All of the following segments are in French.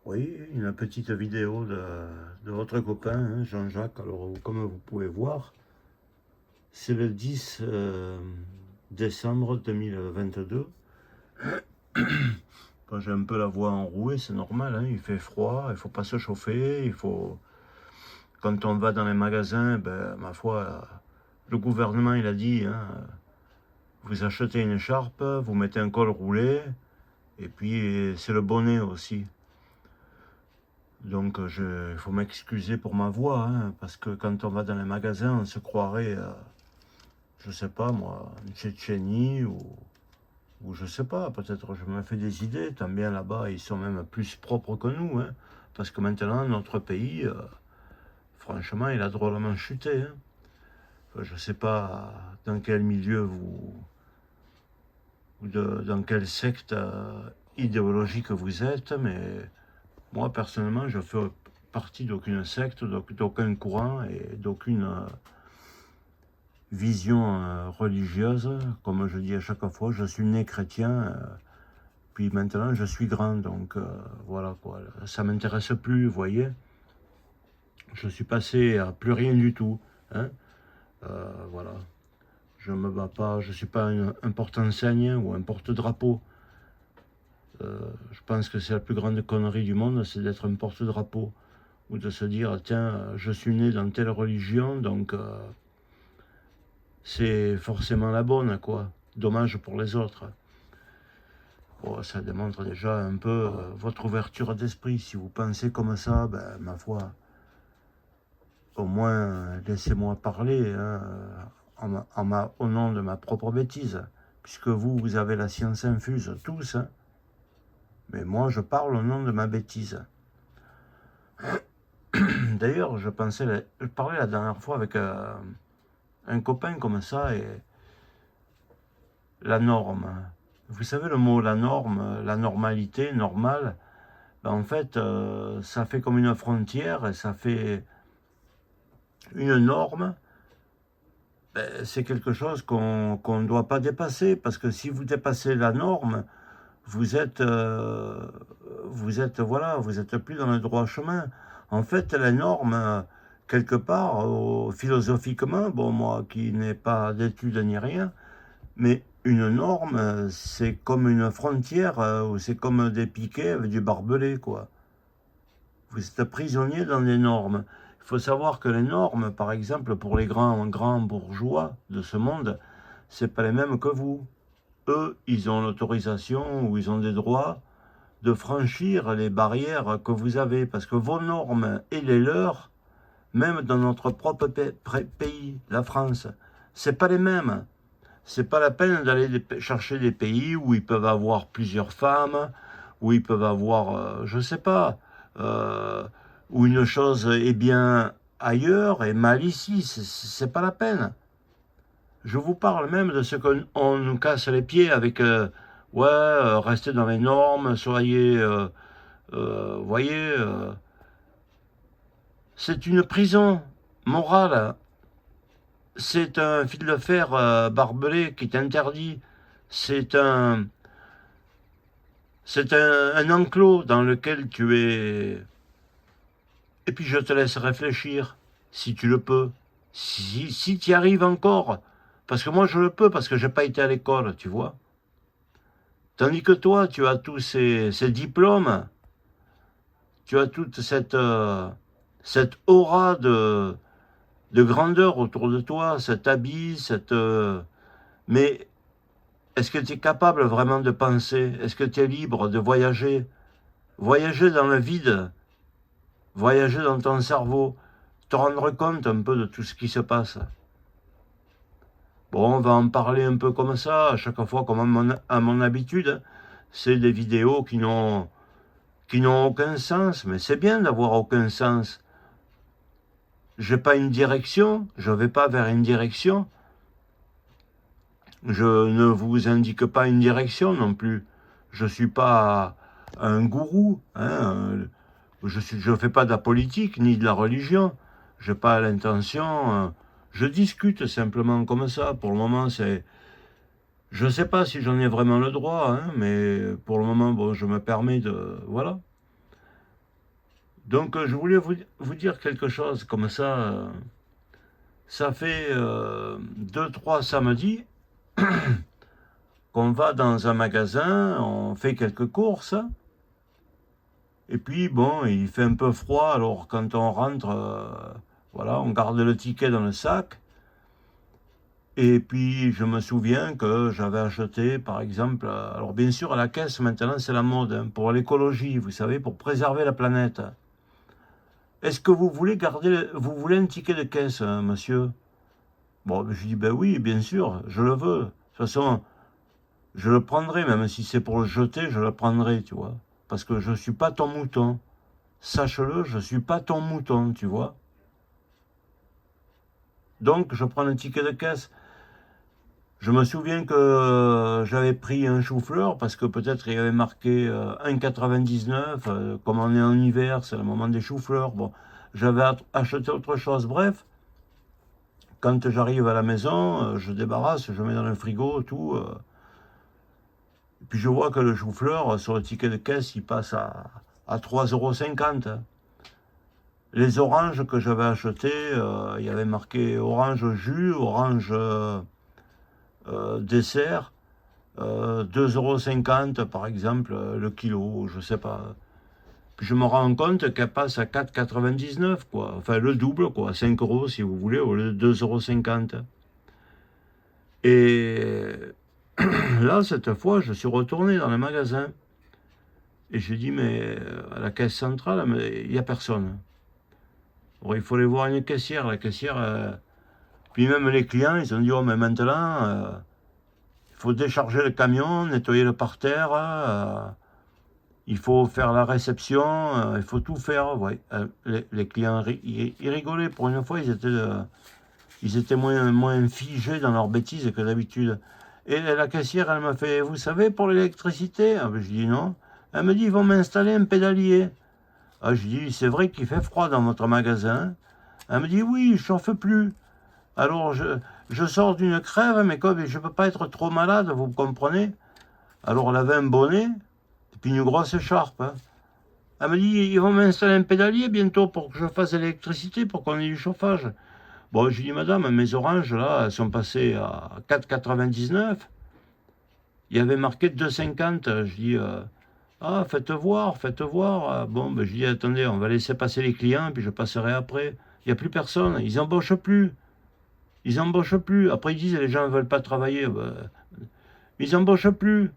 Oui, une petite vidéo de votre copain, hein, Jean-Jacques. Alors, comme vous pouvez voir, c'est le 10 décembre 2022. Quand j'ai un peu la voix enrouée, c'est normal, hein, il fait froid, il faut pas se chauffer, il faut... Quand on va dans les magasins, ben, ma foi, le gouvernement, il a dit, hein, vous achetez une écharpe, vous mettez un col roulé, et puis c'est le bonnet aussi. Donc, il faut m'excuser pour ma voix, hein, parce que quand on va dans les magasins, on se croirait, je sais pas moi, en Tchétchénie ou je sais pas, peut-être je me fais des idées, tant bien là-bas, ils sont même plus propres que nous, hein, parce que maintenant, notre pays, franchement, il a drôlement chuté. Hein. Enfin, je sais pas dans quel milieu dans quelle secte idéologique vous êtes, mais moi, personnellement, je fais partie d'aucune secte, d'aucun courant et d'aucune vision religieuse. Comme je dis à chaque fois, je suis né chrétien, puis maintenant je suis grand, donc voilà quoi. Ça m'intéresse plus, vous voyez. Je suis passé à plus rien du tout. Hein. Voilà. Je me bats pas, je suis pas un porte-enseigne ou un porte-drapeau. Je pense que c'est la plus grande connerie du monde, c'est d'être un porte-drapeau. Ou de se dire, tiens, je suis né dans telle religion, donc c'est forcément la bonne, quoi. Dommage pour les autres. Bon, ça démontre déjà un peu votre ouverture d'esprit. Si vous pensez comme ça, ben, ma foi, au moins laissez-moi parler hein, au nom de ma propre bêtise. Puisque vous avez la science infuse, tous. Hein, mais moi, je parle au nom de ma bêtise. D'ailleurs, je parlais la dernière fois avec un copain comme ça, et la norme. Vous savez le mot la norme, la normalité, normal, ben en fait, ça fait comme une frontière et ça fait une norme. Ben, c'est quelque chose qu'on ne doit pas dépasser parce que si vous dépassez la norme, vous êtes, voilà, vous êtes plus dans le droit chemin. En fait, la norme, quelque part, philosophiquement, bon, moi qui n'ai pas d'études ni rien, mais une norme, c'est comme une frontière, ou c'est comme des piquets avec du barbelé, quoi. Vous êtes prisonnier dans les normes. Il faut savoir que les normes, par exemple, pour les grands bourgeois de ce monde, c'est pas les mêmes que vous. Eux, ils ont l'autorisation ou ils ont des droits de franchir les barrières que vous avez, parce que vos normes et les leurs, même dans notre propre pays, la France, c'est pas les mêmes. C'est pas la peine d'aller chercher des pays où ils peuvent avoir plusieurs femmes, où ils peuvent avoir, je sais pas, euh, où une chose est bien ailleurs et mal ici. C'est pas la peine. Je vous parle même de ce qu'on nous casse les pieds avec, ouais, restez dans les normes, soyez, voyez, c'est une prison morale. C'est un fil de fer barbelé qui est interdit. C'est un, c'est un enclos dans lequel tu es. Et puis je te laisse réfléchir, si tu le peux. Si tu y arrives encore. Parce que moi je le peux, parce que j'ai pas été à l'école, tu vois. Tandis que toi, tu as tous ces diplômes, tu as toute cette aura de grandeur autour de toi, cet habit, mais est-ce que tu es capable vraiment de penser? Est-ce que tu es libre de voyager? Voyager dans le vide, voyager dans ton cerveau, te rendre compte un peu de tout ce qui se passe. Bon, on va en parler un peu comme ça, à chaque fois comme à mon habitude. C'est des vidéos qui n'ont aucun sens, mais c'est bien d'avoir aucun sens. J'ai pas une direction, je vais pas vers une direction. Je ne vous indique pas une direction non plus. Je suis pas un gourou, hein. Je fais pas de la politique ni de la religion. J'ai pas l'intention. Je discute simplement comme ça. Pour le moment, c'est. Je sais pas si j'en ai vraiment le droit, hein, mais pour le moment, bon, je me permets de. Voilà. Donc, je voulais vous dire quelque chose comme ça. Ça fait 2-3 samedis qu'on va dans un magasin, on fait quelques courses, et puis bon, il fait un peu froid, alors quand on rentre, voilà, on garde le ticket dans le sac, et puis je me souviens que j'avais acheté, par exemple, alors bien sûr à la caisse maintenant c'est la mode, hein, pour l'écologie, vous savez, pour préserver la planète. Est-ce que vous voulez vous voulez un ticket de caisse, monsieur? Bon, je dis, ben oui, bien sûr, je le veux. De toute façon, je le prendrai, même si c'est pour le jeter, je le prendrai, tu vois. Parce que je ne suis pas ton mouton. Sache-le, je ne suis pas ton mouton, tu vois. Donc, je prends un ticket de caisse. Je me souviens que j'avais pris un chou-fleur parce que peut-être il y avait marqué 1,99. Comme on est en hiver, c'est le moment des choux-fleurs. Bon, j'avais acheté autre chose. Bref, quand j'arrive à la maison, je débarrasse, je mets dans le frigo, tout. Et puis je vois que le chou-fleur, sur le ticket de caisse, il passe à 3,50 €. Les oranges que j'avais achetées, il y avait marqué orange jus, orange dessert, 2,50 € par exemple, le kilo, je sais pas. Puis je me rends compte qu'elle passe à 4,99 €, quoi. Enfin, le double, quoi, 5 € si vous voulez, au lieu de 2,50 €. Et là, cette fois, je suis retourné dans le magasin. Et j'ai dit, mais à la caisse centrale, mais il n'y a personne. Bon, il faut aller voir une caissière. La caissière, puis même les clients, ils ont dit, oh, mais maintenant, il faut décharger le camion, nettoyer le parterre, il faut faire la réception, il faut tout faire. Ouais. Les clients, ils rigolaient. Pour une fois, ils étaient moins figés dans leurs bêtises que d'habitude. Et la caissière, elle m'a fait, vous savez, pour l'électricité? Ah, ben, je dis non. Elle me dit, ils vont m'installer un pédalier. Ah, je dis, c'est vrai qu'il fait froid dans votre magasin. Elle me dit, oui, il chauffe plus. Alors, je sors d'une crève, mais comme je ne peux pas être trop malade, vous comprenez? Alors, elle avait un bonnet, et puis une grosse écharpe, hein. Elle me dit, ils vont m'installer un pédalier bientôt pour que je fasse de l'électricité, pour qu'on ait du chauffage. Bon, je dis, madame, mes oranges, là, elles sont passées à 4,99. Il y avait marqué 2,50. Je dis, ah, faites voir, faites voir. Bon, ben, je dis, attendez, on va laisser passer les clients, puis je passerai après. Il n'y a plus personne, ils embauchent plus. Ils embauchent plus. Après, ils disent, les gens ne veulent pas travailler. Ben, ils embauchent plus.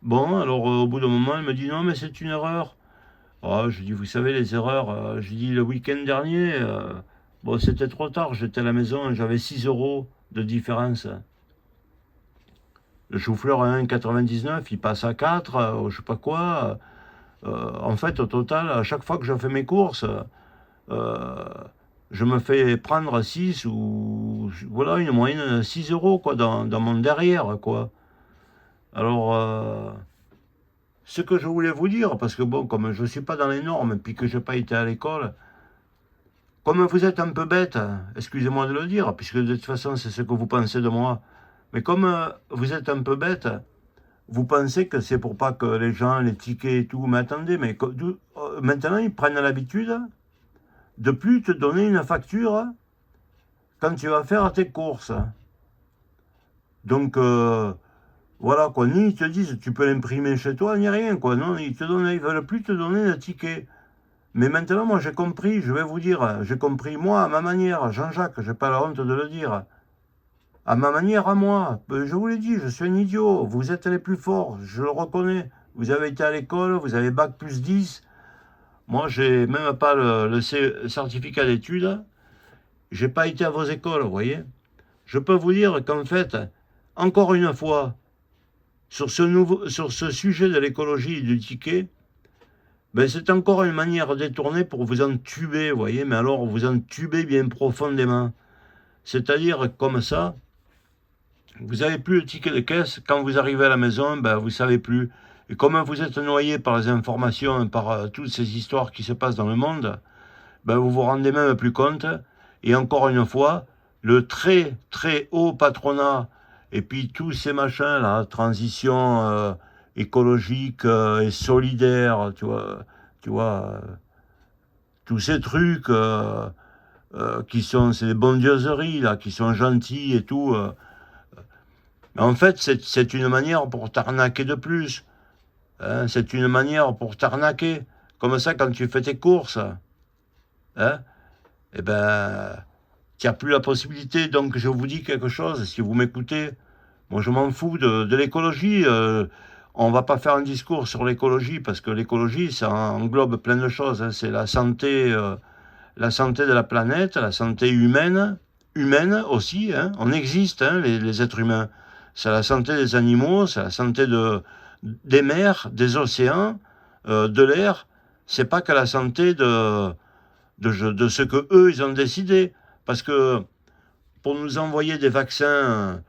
Bon, alors, au bout d'un moment, elle me dit, non, mais c'est une erreur. Oh, je dis, vous savez, les erreurs, je dis, le week-end dernier, bon, c'était trop tard, j'étais à la maison, j'avais 6 € de différence. Le chou-fleur à 1,99, il passe à 4, je sais pas quoi. En fait, au total, à chaque fois que je fais mes courses, euh, je me fais prendre 6 ou voilà une moyenne de 6 € quoi, dans mon derrière, quoi. Alors, ce que je voulais vous dire, parce que bon, comme je ne suis pas dans les normes, puis que je n'ai pas été à l'école, comme vous êtes un peu bête, excusez-moi de le dire, puisque de toute façon c'est ce que vous pensez de moi, mais comme vous êtes un peu bête, vous pensez que c'est pour pas que les gens, les tickets et tout, mais attendez, mais maintenant ils prennent l'habitude de plus te donner une facture quand tu vas faire tes courses. Donc voilà quoi, ni ils te disent tu peux l'imprimer chez toi, ni rien quoi. Non, ils veulent plus te donner de ticket. Mais maintenant, moi j'ai compris, je vais vous dire, j'ai compris moi à ma manière, Jean-Jacques, j'ai pas la honte de le dire. À ma manière, à moi. Je vous l'ai dit, je suis un idiot. Vous êtes les plus forts, je le reconnais. Vous avez été à l'école, vous avez bac plus 10. Moi, j'ai même pas le certificat d'études. J'ai pas été à vos écoles, vous voyez. Je peux vous dire qu'en fait, encore une fois, sur ce sujet de l'écologie et du ticket, ben c'est encore une manière détournée pour vous entuber, vous voyez, mais alors vous entubez bien profondément. C'est-à-dire comme ça, vous n'avez plus le ticket de caisse, quand vous arrivez à la maison, ben vous ne savez plus. Et comme vous êtes noyé par les informations, par toutes ces histoires qui se passent dans le monde, ben vous vous rendez même plus compte. Et encore une fois, le très très haut patronat, et puis tous ces machins, la transition écologique et solidaire, tu vois, tous ces trucs c'est des bondieuseries, là, qui sont gentils et tout. Mais en fait, c'est une manière pour t'arnaquer de plus. Hein, c'est une manière pour t'arnaquer. Comme ça, quand tu fais tes courses, hein, eh ben, tu n'as plus la possibilité. Donc, je vous dis quelque chose, si vous m'écoutez, moi, je m'en fous de l'écologie. On va pas faire un discours sur l'écologie, parce que l'écologie, ça englobe plein de choses. Hein. C'est la santé de la planète, la santé humaine aussi. Hein. On existe, hein, les êtres humains. C'est la santé des animaux, c'est la santé des mers, des océans, de l'air. C'est pas que la santé de ce que eux ils ont décidé. Parce que pour nous envoyer des vaccins,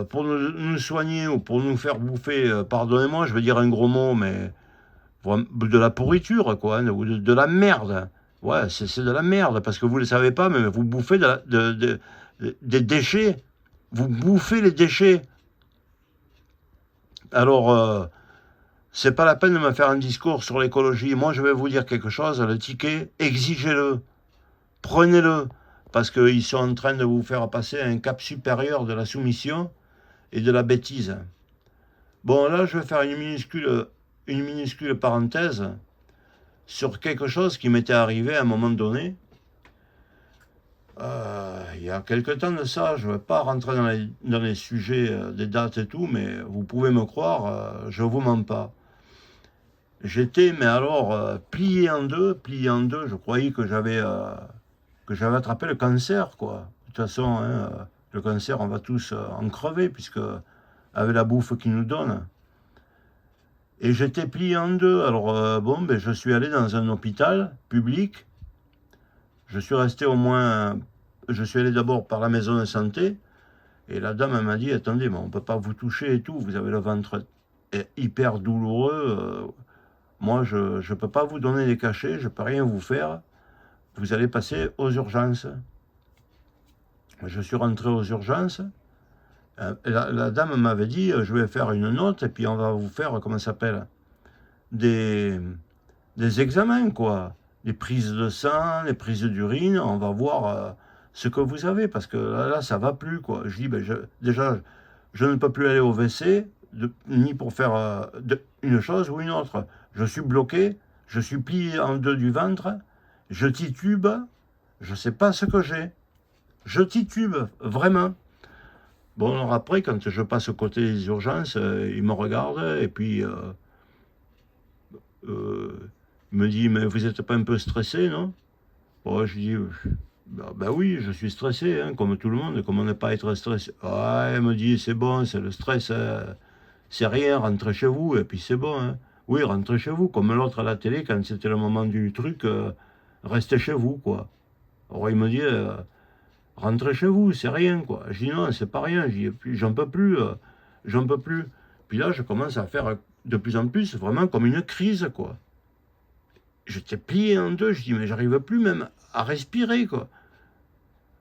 pour nous soigner ou pour nous faire bouffer, pardonnez-moi, je vais dire un gros mot, mais de la pourriture, quoi, hein, ou de la merde. Ouais, c'est de la merde, parce que vous ne le savez pas, mais vous bouffez des déchets. Vous bouffez les déchets. Alors, c'est pas la peine de me faire un discours sur l'écologie. Moi, je vais vous dire quelque chose. Le ticket, exigez-le. Prenez-le. Parce qu'ils sont en train de vous faire passer un cap supérieur de la soumission et de la bêtise. Bon, là, je vais faire une minuscule parenthèse sur quelque chose qui m'était arrivé à un moment donné. Il y a quelque temps de ça, je ne vais pas rentrer dans les sujets des dates et tout, mais vous pouvez me croire, je ne vous mens pas. J'étais, mais alors, plié en deux, je croyais que j'avais attrapé le cancer, quoi. De toute façon, hein, le cancer, on va tous en crever, puisque avec la bouffe qu'ils nous donnent. Et j'étais plié en deux. Alors, bon, ben, je suis allé dans un hôpital public. Je suis resté au moins. Je suis allé d'abord par la maison de santé. Et la dame, elle m'a dit, attendez, mais on ne peut pas vous toucher et tout. Vous avez le ventre hyper douloureux. Moi, je ne peux pas vous donner des cachets. Je ne peux rien vous faire. Vous allez passer aux urgences. Je suis rentré aux urgences. La dame m'avait dit, je vais faire une note et puis on va vous faire, comment ça s'appelle, des examens, quoi. Les prises de sang, les prises d'urine, on va voir ce que vous avez, parce que là ça va plus, quoi. Je dis, ben, déjà, je ne peux plus aller au WC, ni pour faire une chose ou une autre. Je suis bloqué, je suis plié en deux du ventre, je titube, je ne sais pas ce que j'ai. Je titube, vraiment. Bon, alors après, quand je passe au côté des urgences, il me regarde et puis il me dit, mais vous n'êtes pas un peu stressé, non? Bon, je dis, bah oui, je suis stressé, hein, comme tout le monde, comment ne pas être stressé? Ah, elle me dit, c'est bon, c'est le stress, c'est rien, rentrez chez vous, et puis c'est bon. Hein. Oui, rentrez chez vous, comme l'autre à la télé, quand c'était le moment du truc, restez chez vous, quoi. Alors il me dit, rentrez chez vous, c'est rien, quoi. Je dis non, c'est pas rien, j'en peux plus, j'en peux plus. Puis là, je commence à faire de plus en plus, vraiment comme une crise, quoi. J'étais plié en deux, je dis, mais j'arrive plus même à respirer, quoi.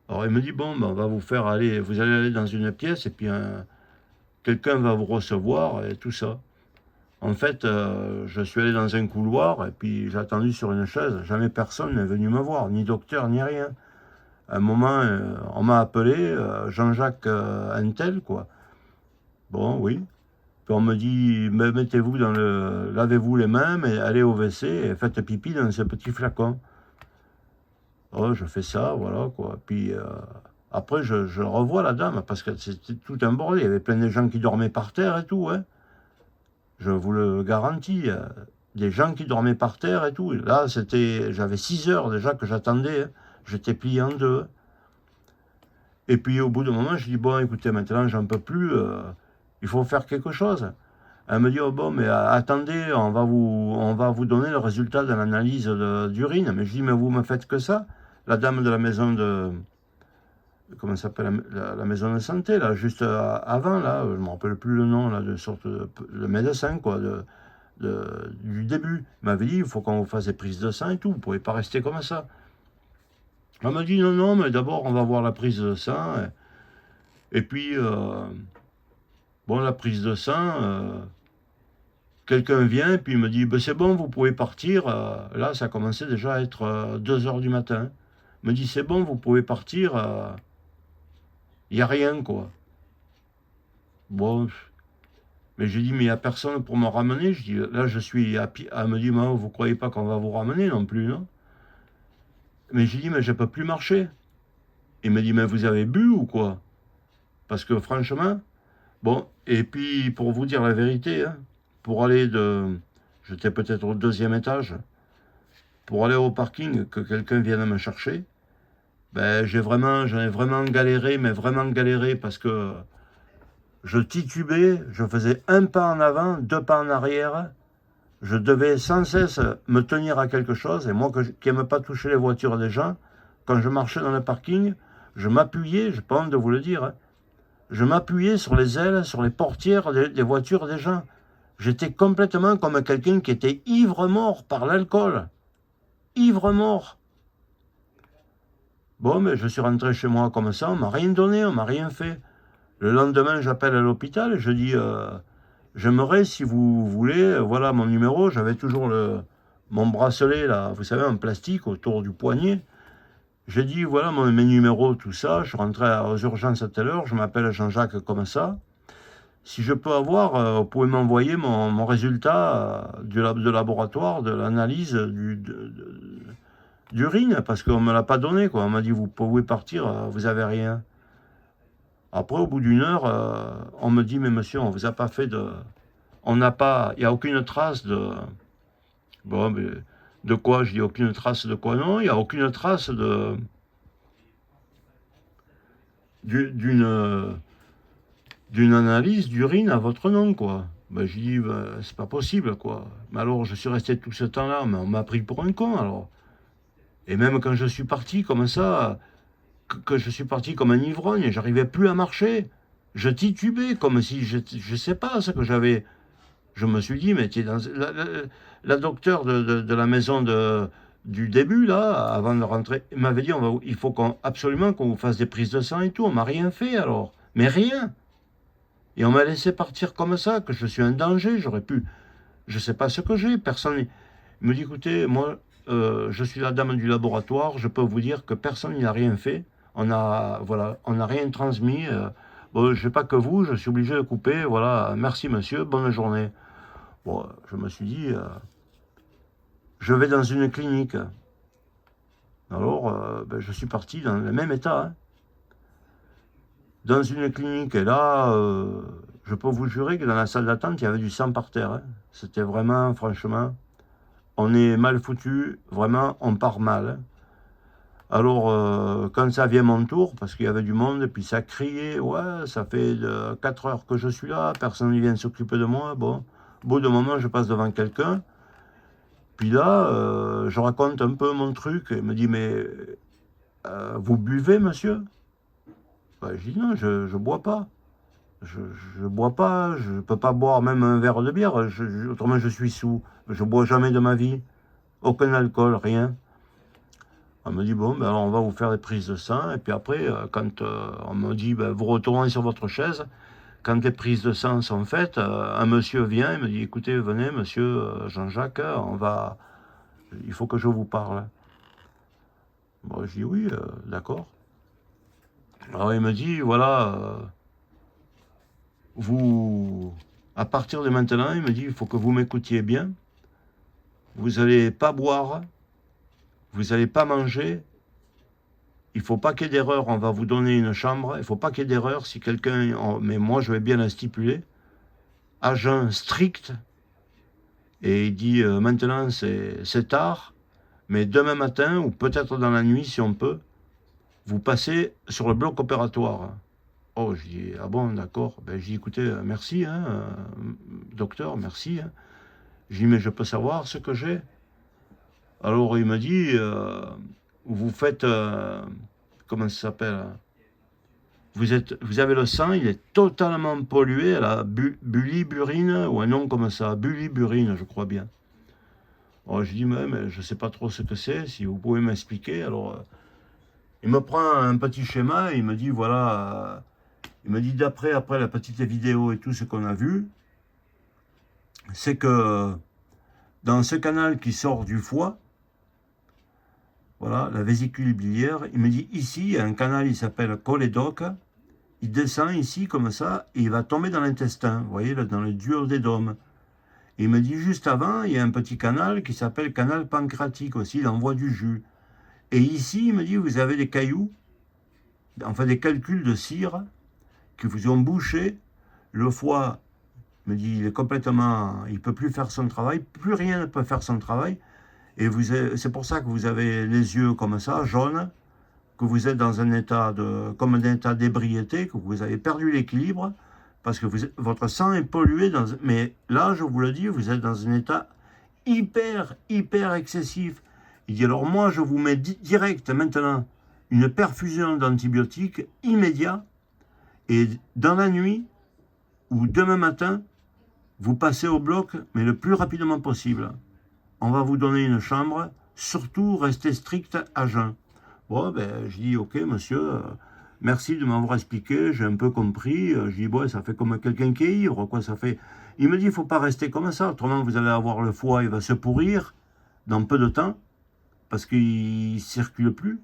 Alors il me dit, bon, ben, on va vous faire aller, vous allez aller dans une pièce, et puis quelqu'un va vous recevoir, et tout ça. En fait, je suis allé dans un couloir, et puis j'ai attendu sur une chaise, jamais personne n'est venu me voir, ni docteur, ni rien. À un moment, on m'a appelé Jean-Jacques Untel, quoi. Bon, oui. Puis on me dit, mettez-vous lavez-vous les mains, mais allez au WC et faites pipi dans ce petit flacon. Oh, je fais ça, voilà, quoi. Puis après, je revois la dame, parce que c'était tout un bordel. Il y avait plein de gens qui dormaient par terre et tout, hein. Je vous le garantis. Des gens qui dormaient par terre et tout. Là, j'avais 6 heures déjà que j'attendais. Hein. J'étais plié en deux. Et puis au bout d'un moment, je dis, bon, écoutez, maintenant, j'en peux plus. Il faut faire quelque chose. Elle me dit, oh bon, mais attendez, on va vous donner le résultat de l'analyse d'urine. Mais je dis, mais vous me faites que ça? La dame de la maison comment ça s'appelle, la maison de santé, là, juste avant, là, je ne me rappelle plus le nom, là, de sorte de médecin, quoi, du début. Il m'avait dit, il faut qu'on vous fasse des prises de sang et tout, vous ne pouvez pas rester comme ça. Elle m'a dit, non, non, mais d'abord, on va voir la prise de sang. Et puis, bon, la prise de sang, quelqu'un vient et puis il me dit, ben, c'est bon, vous pouvez partir. Là, ça commençait déjà à être 2 heures du matin. Il me dit, c'est bon, vous pouvez partir. Il n'y a rien, quoi. Bon, mais je dis, mais il n'y a personne pour me ramener. Je dis, là, je suis à pied. Elle me dit, maman, vous croyez pas qu'on va vous ramener non plus, non? Mais j'ai dit, mais je peux plus marcher. Il me dit, mais vous avez bu ou quoi? Parce que franchement, bon, et puis pour vous dire la vérité, hein, pour aller de. J'étais peut-être au 2e étage, pour aller au parking, que quelqu'un vienne me chercher, ben j'en ai vraiment galéré, mais vraiment galéré, parce que je titubais, je faisais un pas en avant, 2 pas en arrière, je devais sans cesse me tenir à quelque chose, et moi qui n'aime pas toucher les voitures des gens, quand je marchais dans le parking, je m'appuyais, je pas honte de vous le dire, hein, je m'appuyais sur les ailes, sur les portières des voitures des gens. J'étais complètement comme quelqu'un qui était ivre-mort par l'alcool. Ivre-mort. Bon, mais je suis rentré chez moi comme ça, on m'a rien donné, on m'a rien fait. Le lendemain, j'appelle à l'hôpital, je dis, j'aimerais, si vous voulez, voilà mon numéro, j'avais toujours mon bracelet, là, vous savez, en plastique autour du poignet. J'ai dit, voilà mes numéros, tout ça, je suis rentré aux urgences à telle heure, je m'appelle Jean-Jacques comme ça. Si je peux avoir, vous pouvez m'envoyer mon résultat de laboratoire, de l'analyse d'urine, parce qu'on ne me l'a pas donné, quoi. On m'a dit, vous pouvez partir, vous avez rien. Après, au bout d'une heure, on me dit, mais monsieur, on vous a pas fait de... On n'a pas... Il n'y a aucune trace de... Bon, mais de quoi? Je dis, aucune trace de quoi? Non, il n'y a aucune trace d'une analyse d'urine à votre nom, quoi. Ben, j'ai dit, ben, c'est pas possible, quoi. Mais alors, je suis resté tout ce temps-là, mais on m'a pris pour un con, alors. Et même quand je suis parti, comme ça, que je suis parti comme un ivrogne, j'arrivais plus à marcher. Je titubais, comme si, je sais pas ce que j'avais. Je me suis dit, mais tu es dans... La docteure de la maison du début, là, avant de rentrer, m'avait dit, il faut absolument qu'on vous fasse des prises de sang et tout. On m'a rien fait, alors. Mais rien. Et on m'a laissé partir comme ça, que je suis un danger, j'aurais pu, je sais pas ce que j'ai, personne. Il me dit, écoutez, moi, je suis la dame du laboratoire, je peux vous dire que personne n'y a rien fait, voilà, on n'a rien transmis, bon, je sais pas que vous, je suis obligé de couper, voilà, merci monsieur, bonne journée. Bon, je me suis dit, je vais dans une clinique. Alors, ben, je suis parti dans le même état, hein, dans une clinique, et là, je peux vous jurer que dans la salle d'attente, il y avait du sang par terre, hein. C'était vraiment, franchement, on est mal foutu, vraiment, on part mal, hein. Alors, quand ça vient mon tour, parce qu'il y avait du monde, et puis ça criait, ouais, ça fait 4 heures que je suis là, personne ne vient s'occuper de moi. Bon, au bout d'un moment, je passe devant quelqu'un, puis là, je raconte un peu mon truc, et il me dit, mais vous buvez, monsieur? Ben, je dis, non, je bois pas. Je bois pas, je peux pas boire même un verre de bière, autrement je suis sous. Je bois jamais de ma vie, aucun alcool, rien. On me dit, bon, ben alors on va vous faire des prises de sang, et puis après, quand on me dit, ben, vous retournez sur votre chaise, quand les prises de sang sont faites, un monsieur vient, il me dit, écoutez, venez, monsieur Jean-Jacques, il faut que je vous parle. Bon, je dis, oui, d'accord. Alors il me dit, voilà, à partir de maintenant, il me dit, il faut que vous m'écoutiez bien. Vous n'allez pas boire, vous n'allez pas manger. Il ne faut pas qu'il y ait d'erreur, on va vous donner une chambre. Il ne faut pas qu'il y ait d'erreur si quelqu'un... Mais moi, je vais bien la stipuler. À jeun strict. Et il dit, maintenant, c'est tard. Mais demain matin, ou peut-être dans la nuit, si on peut, vous passez sur le bloc opératoire. Oh, je dis, ah bon, d'accord. Ben, je dis, écoutez, merci, hein, docteur, merci, hein. Je dis, mais je peux savoir ce que j'ai? Alors, il me dit, vous faites, comment ça s'appelle? Hein, vous avez le sang, il est totalement pollué à la buliburine, ou un nom comme ça, buliburine, je crois bien. Alors, je dis, mais je ne sais pas trop ce que c'est, si vous pouvez m'expliquer. Alors, il me prend un petit schéma, et il me dit, voilà, il me dit, après la petite vidéo et tout ce qu'on a vu, c'est que dans ce canal qui sort du foie, voilà, la vésicule biliaire, il me dit ici, il y a un canal, il s'appelle cholédoque, il descend ici comme ça, et il va tomber dans l'intestin, vous voyez, dans le duodénum. Et il me dit juste avant, il y a un petit canal qui s'appelle canal pancréatique aussi, il envoie du jus. Et ici, il me dit, vous avez des cailloux, enfin des calculs de cire, qui vous ont bouché. Le foie, il me dit, il est complètement, il ne peut plus faire son travail, plus rien ne peut faire son travail. Et c'est pour ça que vous avez les yeux comme ça, jaunes, que vous êtes dans un état comme un état d'ébriété, que vous avez perdu l'équilibre, parce que votre sang est pollué. Mais là, je vous le dis, vous êtes dans un état hyper excessif. Il dit, alors moi, je vous mets direct maintenant une perfusion d'antibiotiques immédiat, et dans la nuit ou demain matin, vous passez au bloc, mais le plus rapidement possible. On va vous donner une chambre, surtout restez strict à jeun. Bon, ben, je dis, ok, monsieur, merci de m'avoir expliqué, j'ai un peu compris. Je dis, bon, ça fait comme quelqu'un qui est ivre, quoi, ça fait. Il me dit, il ne faut pas rester comme ça, autrement vous allez avoir le foie, il va se pourrir dans peu de temps, parce qu'il ne circule plus.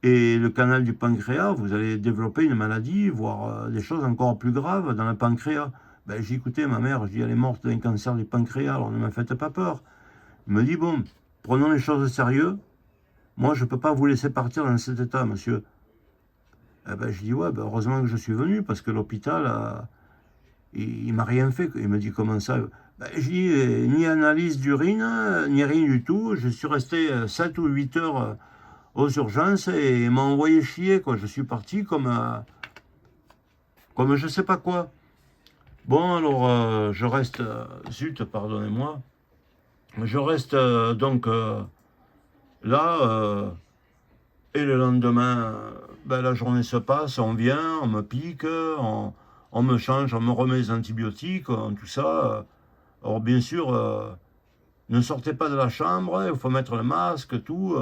Et le canal du pancréas, vous allez développer une maladie, voire des choses encore plus graves dans le pancréas. Ben, j'ai écouté ma mère, je dis, elle est morte d'un cancer du pancréas, alors ne me faites pas peur. Il me dit, bon, prenons les choses au sérieux. Moi, je ne peux pas vous laisser partir dans cet état, monsieur. Eh ben, je dis, ouais, ben, heureusement que je suis venu, parce que l'hôpital, il m'a rien fait. Il me dit, comment ça? Ben, je dis, ni analyse d'urine, ni rien du tout. Je suis resté 7 ou 8 heures aux urgences et il m'a envoyé chier, quoi. Je suis parti comme je sais pas quoi. Bon, alors, je reste, zut, pardonnez-moi, je reste donc là, et le lendemain, ben, la journée se passe, on vient, on me pique, on me change, on me remet les antibiotiques, tout ça. Alors, bien sûr, ne sortez pas de la chambre, il faut mettre le masque, tout.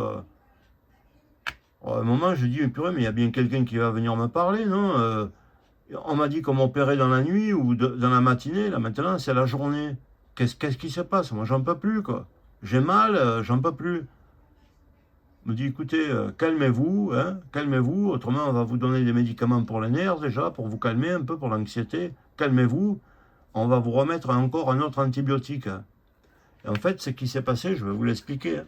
À un moment, je dis, mais purée, mais il y a bien quelqu'un qui va venir me parler, non? On m'a dit qu'on m'opérait dans la nuit ou dans la matinée, là maintenant c'est la journée. Qu'est-ce qui se passe? Moi j'en peux plus, quoi. J'ai mal, j'en peux plus. Me dit, écoutez, calmez-vous, hein, calmez-vous, autrement on va vous donner des médicaments pour les nerfs déjà, pour vous calmer un peu, pour l'anxiété. Calmez-vous, on va vous remettre encore un autre antibiotique. Et en fait, ce qui s'est passé, je vais vous l'expliquer, hein.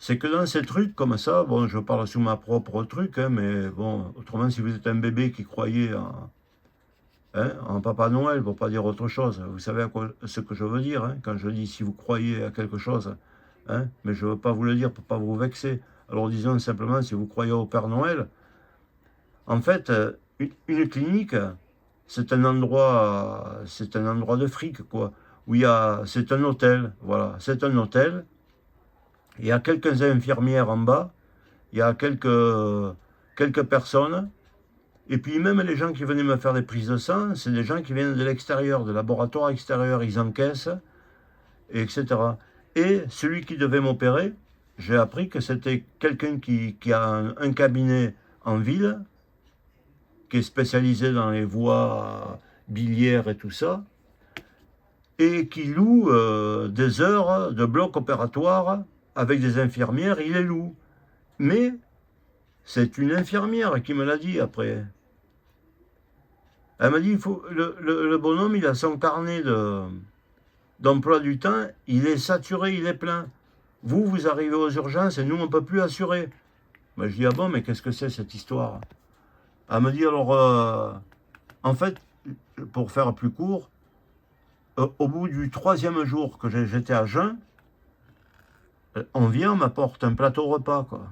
C'est que dans ces trucs comme ça, bon, je parle sous ma propre truc, hein, mais bon, autrement, si vous êtes un bébé qui croyait en Papa Noël, pour pas dire autre chose, vous savez ce que je veux dire, hein, quand je dis si vous croyez à quelque chose, hein, mais je ne veux pas vous le dire pour pas vous vexer. Alors disons simplement, si vous croyez au Père Noël, en fait, une clinique, c'est un endroit de fric, quoi, où c'est un hôtel, voilà, c'est un hôtel. Il y a quelques infirmières en bas, il y a quelques personnes, et puis même les gens qui venaient me faire des prises de sang, c'est des gens qui viennent de l'extérieur, de laboratoires extérieurs, ils encaissent, etc. Et celui qui devait m'opérer, j'ai appris que c'était quelqu'un qui a un cabinet en ville, qui est spécialisé dans les voies biliaires et tout ça, et qui loue des heures de bloc opératoire avec des infirmières, il les loue. Mais c'est une infirmière qui me l'a dit après. Elle m'a dit, le bonhomme, il a son carnet d'emploi du temps, il est saturé, il est plein. Vous arrivez aux urgences et nous, on ne peut plus assurer. Ben, je dis, ah bon, mais qu'est-ce que c'est cette histoire? Elle me dit, alors, en fait, pour faire plus court, au bout du 3e jour que j'étais à jeun, on vient, on m'apporte un plateau repas, quoi.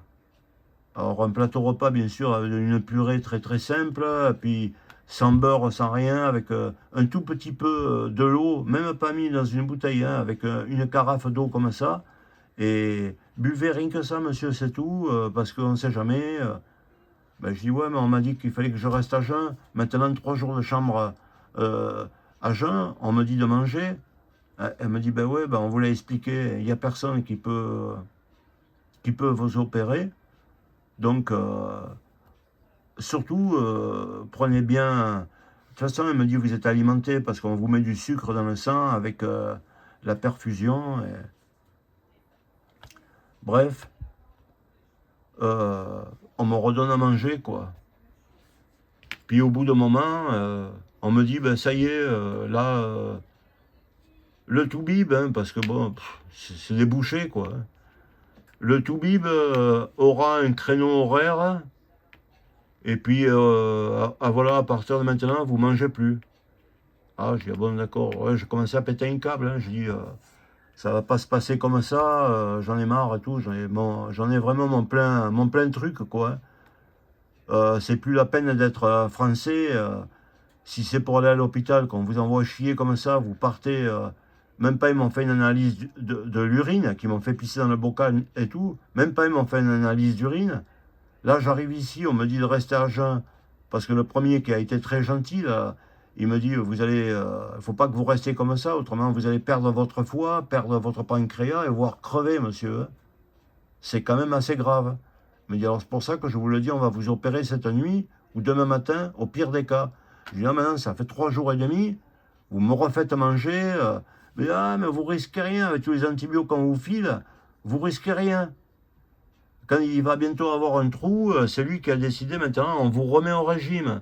Alors, un plateau repas, bien sûr, avec une purée très très simple, puis sans beurre, sans rien, avec un tout petit peu de l'eau, même pas mis dans une bouteille, hein, avec une carafe d'eau comme ça. Et buvez rien que ça, monsieur, c'est tout, parce qu'on ne sait jamais. Ben, je dis, ouais, mais on m'a dit qu'il fallait que je reste à jeun. Maintenant, 3 jours de chambre euh, à jeun, on me dit de manger. Elle me dit, ben ouais, ben on vous l'a expliqué, il n'y a personne qui peut vous opérer. Donc, surtout, toute façon, elle me dit, vous êtes alimenté parce qu'on vous met du sucre dans le sang avec la perfusion. Bref, on me redonne à manger, quoi. Puis au bout d'un moment, on me dit, ben ça y est, là, le Toubib, hein, parce que bon, c'est des bouchées, quoi. Le Toubib aura un créneau horaire, et puis, voilà, à partir de maintenant, vous mangez plus. Ah, je dis, ah bon, d'accord. Ouais, j'ai commencé à péter un câble, hein. Je dis, ça va pas se passer comme ça, j'en ai marre et tout, j'en ai vraiment mon plein truc, quoi, hein. C'est plus la peine d'être français. Si c'est pour aller à l'hôpital, qu'on vous envoie chier comme ça, vous partez. Même pas ils m'ont fait une analyse de l'urine, qui m'ont fait pisser dans le bocal et tout. Même pas ils m'ont fait une analyse d'urine. Là, j'arrive ici, on me dit de rester à jeun. Parce que le premier qui a été très gentil, là, il me dit, vous allez, faut pas que vous restiez comme ça, autrement vous allez perdre votre foie, perdre votre pancréas et voire crever, monsieur. C'est quand même assez grave. Il me dit, alors c'est pour ça que je vous le dis, on va vous opérer cette nuit ou demain matin, au pire des cas. Je dis, ah maintenant, ça fait 3 jours et demi, vous me refaites manger, mais vous risquez rien avec tous les antibiotiques qu'on vous file, vous risquez rien. Quand il va bientôt avoir un trou, c'est lui qui a décidé maintenant, on vous remet au régime.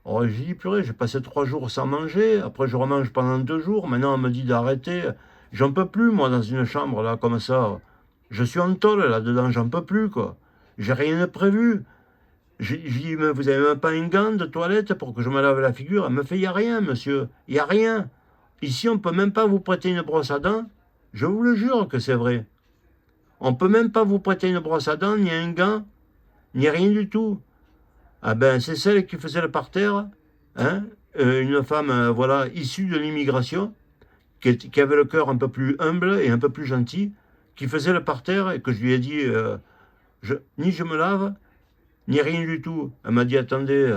Alors j'ai dit, purée, j'ai passé 3 jours sans manger, après je remange pendant 2 jours, maintenant on me dit d'arrêter. J'en peux plus, moi, dans une chambre, là, comme ça. Je suis en tôle, là-dedans, j'en peux plus, quoi. J'ai rien de prévu. J'ai dit, mais vous avez même pas un gant de toilette pour que je me lave la figure? Elle me fait, il n'y a rien, monsieur, il n'y a rien. Ici, on peut même pas vous prêter une brosse à dents. Je vous le jure que c'est vrai. On peut même pas vous prêter une brosse à dents, ni un gant, ni rien du tout. Ah ben, c'est celle qui faisait le parterre, hein, une femme, voilà, issue de l'immigration, qui avait le cœur un peu plus humble et un peu plus gentil, qui faisait le parterre et que je lui ai dit, ni je me lave, ni rien du tout. Elle m'a dit, attendez,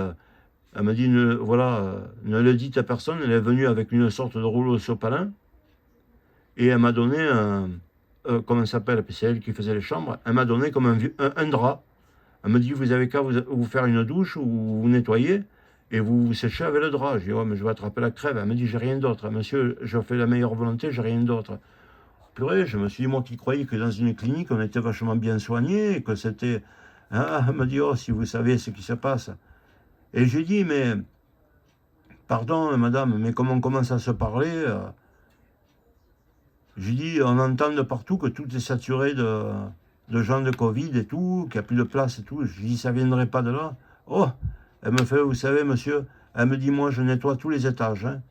elle m'a dit, voilà, ne le dites à personne. Elle est venue avec une sorte de rouleau sopalin et elle m'a donné comment ça s'appelle, c'est elle qui faisait les chambres, elle m'a donné comme un drap. Elle me dit, vous avez qu'à vous faire une douche ou vous nettoyer et vous vous séchez avec le drap. Je dis, ouais, mais je vais attraper la crève. Elle me dit, j'ai rien d'autre. Monsieur, je fais la meilleure volonté, j'ai rien d'autre. Purée, je me suis dit, moi qui croyais que dans une clinique, on était vachement bien soigné, et que c'était... Ah, elle me dit, oh, si vous savez ce qui se passe. Et j'ai dit, mais... Pardon, madame, mais comme on commence à se parler, j'ai dit, on entend de partout que tout est saturé de gens de Covid et tout, qu'il n'y a plus de place et tout. Je dis, ça viendrait pas de là. Oh, elle me fait, vous savez, monsieur, elle me dit, moi, je nettoie tous les étages, hein.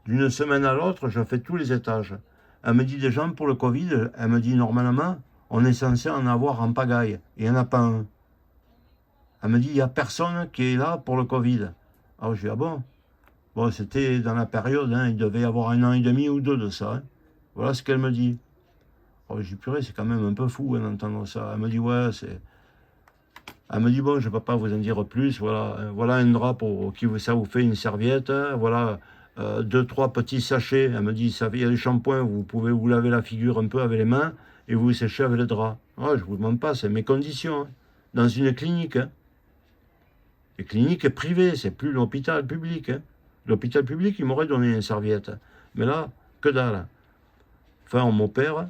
D'une semaine à l'autre, je fais tous les étages. Elle me dit, des gens pour le Covid, elle me dit, normalement, on est censé en avoir en pagaille. Il n'y en a pas un. Elle me dit, il n'y a personne qui est là pour le Covid. Alors je dis, ah bon? Bon, c'était dans la période, hein, il devait y avoir 1 an et demi ou 2 de ça, hein. Voilà ce qu'elle me dit. Alors je dis, purée, c'est quand même un peu fou, hein, d'entendre ça. Elle me dit, ouais, c'est... Elle me dit, bon, je ne peux pas vous en dire plus, voilà, voilà un drap pour qui ça vous fait une serviette, hein, voilà, 2, 3 petits sachets. Elle me dit, ça, il y a des shampoings, vous pouvez vous laver la figure un peu avec les mains et vous séchez avec le drap. Ah, je ne vous demande pas, c'est mes conditions, hein, dans une clinique, hein. Les cliniques privées, c'est plus l'hôpital public, hein. L'hôpital public, il m'aurait donné une serviette. Mais là, que dalle. Enfin, on m'opère.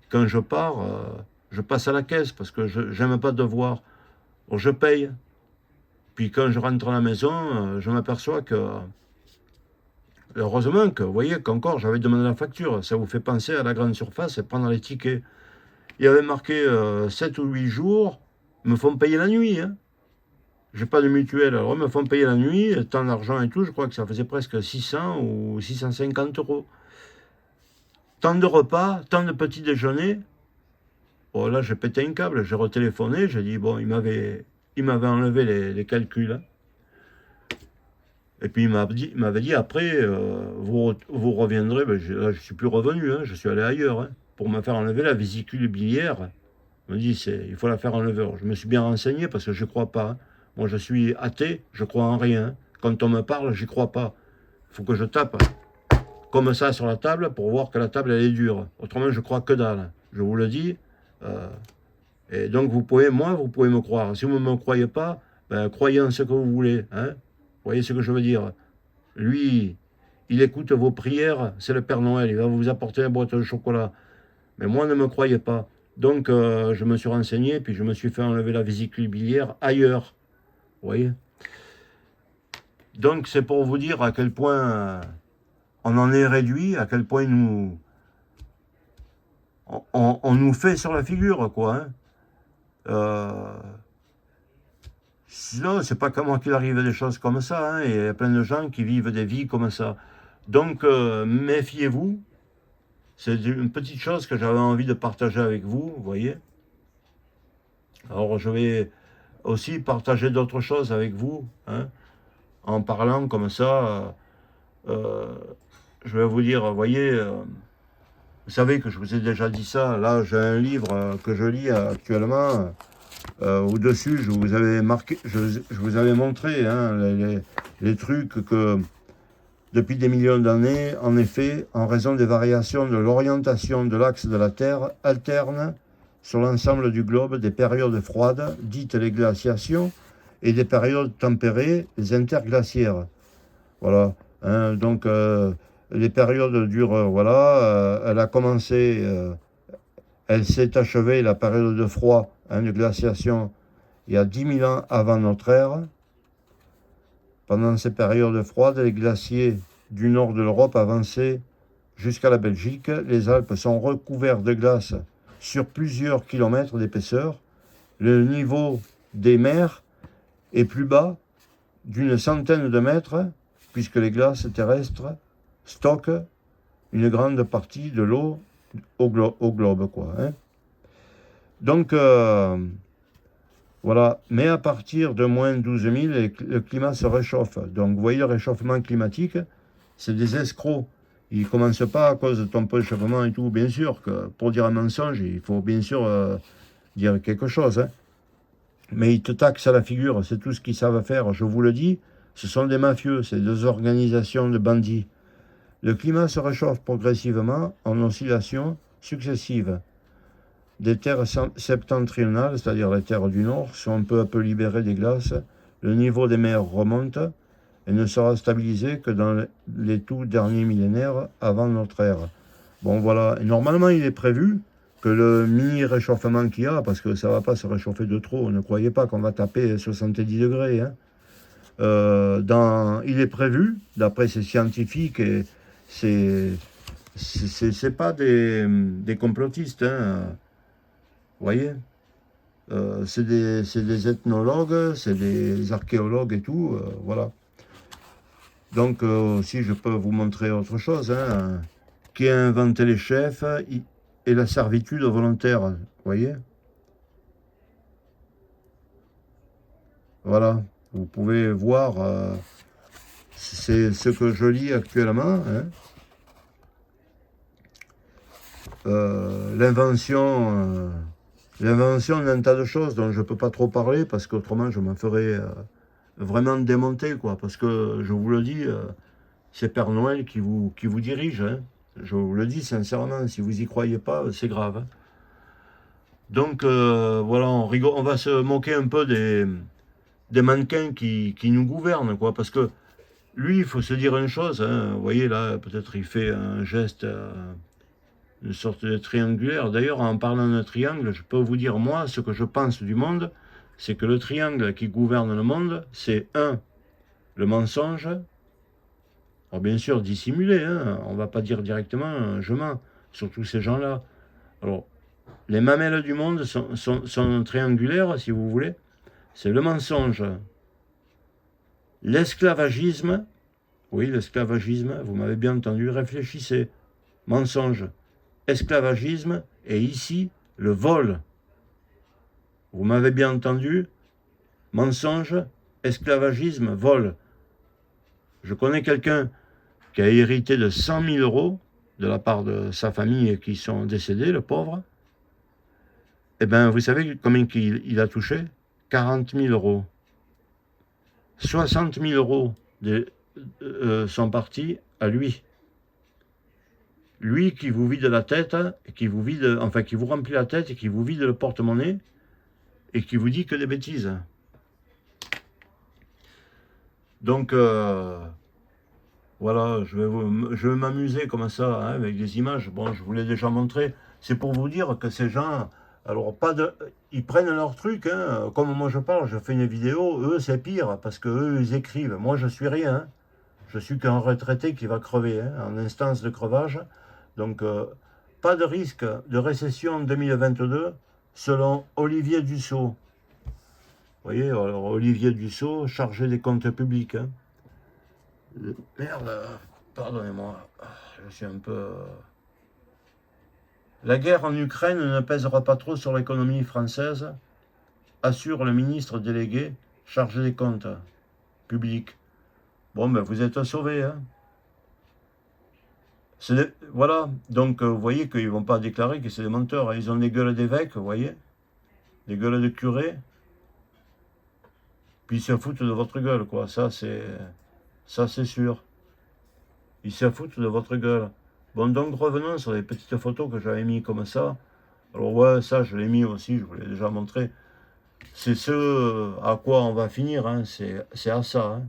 Quand je pars, je passe à la caisse parce que je n'aime pas devoir. Alors, je paye. Puis quand je rentre à la maison, je m'aperçois que... Heureusement que, vous voyez, qu'encore, j'avais demandé la facture. Ça vous fait penser à la grande surface et prendre les tickets. Il y avait marqué 7 ou 8 jours, ils me font payer la nuit, hein. J'ai pas de mutuelle, alors ils me font payer la nuit, tant d'argent et tout, je crois que ça faisait presque 600 ou 650 euros. Tant de repas, tant de petits déjeuners. Bon, là, j'ai pété un câble, j'ai retéléphoné, j'ai dit, bon, il m'avait enlevé les calculs, hein. Et puis il m'avait dit après, vous reviendrez, ben, là je suis plus revenu, hein, je suis allé ailleurs, hein, pour me faire enlever la vésicule biliaire. Il me dit, il faut la faire enlever. Je me suis bien renseigné parce que je ne crois pas, hein. Moi je suis athée, je crois en rien, hein. Quand on me parle, j'y crois pas. Il faut que je tape comme ça sur la table pour voir que la table elle est dure. Autrement je crois que dalle. Je vous le dis. Et donc vous pouvez me croire. Si vous ne me croyez pas, ben, croyez en ce que vous voulez, hein. voyez ce que je veux dire? Lui, il écoute vos prières, c'est le Père Noël, il va vous apporter une boîte de chocolat. Mais moi, ne me croyez pas. Donc, je me suis renseigné, puis je me suis fait enlever la vésicule biliaire ailleurs. Vous voyez? Donc, c'est pour vous dire à quel point on en est réduit, à quel point on nous fait sur la figure, quoi. Hein. Sinon, c'est pas qu'à moi qu'il arrive des choses comme ça. Hein, et il y a plein de gens qui vivent des vies comme ça. Donc, méfiez-vous. C'est une petite chose que j'avais envie de partager avec vous, vous voyez. Alors, je vais aussi partager d'autres choses avec vous, hein, en parlant comme ça. Je vais vous dire, vous voyez, vous savez que je vous ai déjà dit ça. Là, j'ai un livre que je lis actuellement. Au-dessus, je vous avais marqué, je vous avais montré hein, les trucs que depuis des millions d'années, en effet, en raison des variations de l'orientation de l'axe de la Terre, alternent sur l'ensemble du globe des périodes froides, dites les glaciations, et des périodes tempérées, les interglaciaires. Voilà. Hein, donc, les périodes durent, voilà, elle a commencé, elle s'est achevée, la période de froid, hein, de glaciation, il y a 10 000 ans avant notre ère. Pendant ces périodes froides, les glaciers du nord de l'Europe avançaient jusqu'à la Belgique. Les Alpes sont recouvertes de glace sur plusieurs kilomètres d'épaisseur. Le niveau des mers est plus bas d'une centaine de mètres, puisque les glaces terrestres stockent une grande partie de l'eau au globe, quoi. Hein. Donc, voilà. Mais à partir de moins 12 000, le climat se réchauffe. Donc, vous voyez, le réchauffement climatique, c'est des escrocs. Ils ne commencent pas à cause de ton réchauffement et tout. Bien sûr que pour dire un mensonge, il faut bien sûr dire quelque chose. Hein. Mais ils te taxent à la figure. C'est tout ce qu'ils savent faire. Je vous le dis, ce sont des mafieux. C'est des organisations de bandits. Le climat se réchauffe progressivement en oscillations successives. Des terres septentrionales, c'est-à-dire les terres du nord, sont peu à peu libérées des glaces. Le niveau des mers remonte et ne sera stabilisé que dans les tout derniers millénaires avant notre ère. Bon voilà, et normalement il est prévu que le mini-réchauffement qu'il y a, parce que ça ne va pas se réchauffer de trop, ne croyez pas qu'on va taper 70 degrés. Hein. Il est prévu, d'après ces scientifiques, et c'est pas des complotistes, hein, vous voyez, c'est des ethnologues, c'est des archéologues et tout, voilà. Donc, si je peux vous montrer autre chose, hein, qui a inventé les chefs et la servitude volontaire, vous voyez. Voilà, vous pouvez voir, c'est ce que je lis actuellement, hein. L'invention d'un tas de choses dont je ne peux pas trop parler parce qu'autrement je me ferais vraiment démonter, quoi. Parce que je vous le dis, c'est Père Noël qui vous dirige. Hein. Je vous le dis sincèrement, si vous n'y croyez pas, c'est grave. Hein. Donc voilà, on va se moquer un peu des mannequins qui nous gouvernent, quoi. Parce que lui, il faut se dire une chose. Hein. Vous voyez là, peut-être il fait un geste. Une sorte de triangulaire. D'ailleurs, en parlant de triangle, je peux vous dire, moi, ce que je pense du monde, c'est que le triangle qui gouverne le monde, c'est le mensonge. Alors bien sûr, dissimulé, hein, on ne va pas dire directement, je mens, surtout ces gens-là. Alors, les mamelles du monde sont triangulaires, si vous voulez. C'est le mensonge, l'esclavagisme, oui, l'esclavagisme, vous m'avez bien entendu, réfléchissez, mensonge, esclavagisme, et ici, le vol. Vous m'avez bien entendu, mensonge, esclavagisme, vol. Je connais quelqu'un qui a hérité de 100 000 euros de la part de sa famille qui sont décédés, le pauvre. Eh bien, vous savez combien il a touché? 40 000 euros. 60 000 euros sont partis à lui. Lui qui vous vide la tête, qui vous remplit la tête et qui vous vide le porte-monnaie et qui vous dit que des bêtises. Donc, voilà, je vais m'amuser comme ça, hein, avec des images. Bon, je vous l'ai déjà montré. C'est pour vous dire que ces gens, alors, ils prennent leur truc, hein, comme moi je parle, je fais une vidéo, eux, c'est pire, parce que eux, ils écrivent. Moi, je suis rien, hein. Je suis qu'un retraité qui va crever, hein, en instance de crevage. Donc, pas de risque de récession en 2022, selon Olivier Dussault. Vous voyez, alors Olivier Dussault, chargé des comptes publics, hein. Merde, pardonnez-moi, je suis un peu... La guerre en Ukraine ne pèsera pas trop sur l'économie française, assure le ministre délégué chargé des comptes publics. Bon, ben vous êtes sauvés, hein. Voilà, donc vous voyez qu'ils ne vont pas déclarer que c'est des menteurs, hein. Ils ont des gueules d'évêques, vous voyez, des gueules de curés, puis ils se foutent de votre gueule, quoi. Ça, c'est sûr. Ils se foutent de votre gueule. Bon, donc revenons sur les petites photos que j'avais mis comme ça. Alors ouais, ça, je l'ai mis aussi, je vous l'ai déjà montré. C'est ce à quoi on va finir, hein. C'est à ça, hein.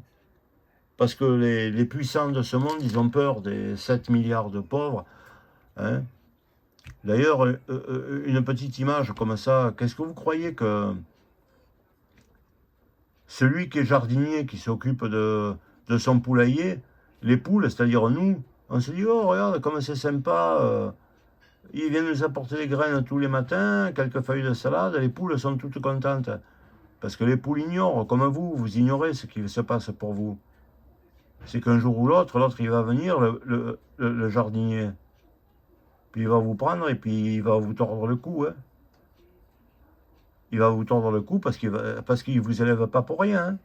Parce que les puissants de ce monde, ils ont peur des 7 milliards de pauvres, hein. D'ailleurs, une petite image comme ça, qu'est-ce que vous croyez que celui qui est jardinier, qui s'occupe de son poulailler, les poules, c'est-à-dire nous, on se dit, oh regarde comme c'est sympa, ils viennent nous apporter des graines tous les matins, quelques feuilles de salade, les poules sont toutes contentes. Parce que les poules ignorent, comme vous ignorez ce qui se passe pour vous. C'est qu'un jour ou l'autre, il va venir, le jardinier. Puis il va vous prendre et puis il va vous tordre le cou, hein. Il va vous tordre le cou parce qu'il ne vous élève pas pour rien, hein.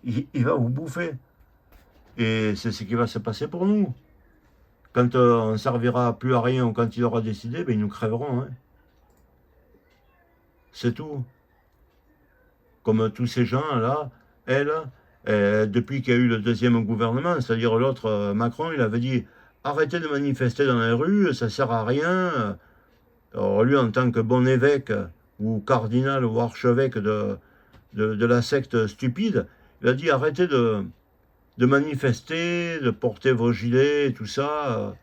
Il va vous bouffer. Et c'est ce qui va se passer pour nous. Quand on ne servira plus à rien ou quand il aura décidé, ben, ils nous crèveront, hein. C'est tout. Comme tous ces gens-là, elle, depuis qu'il y a eu le deuxième gouvernement, c'est-à-dire l'autre, Macron, il avait dit arrêtez de manifester dans les rues, ça sert à rien. Alors lui, en tant que bon évêque ou cardinal ou archevêque de la secte stupide, il a dit arrêtez de manifester, de porter vos gilets et tout ça.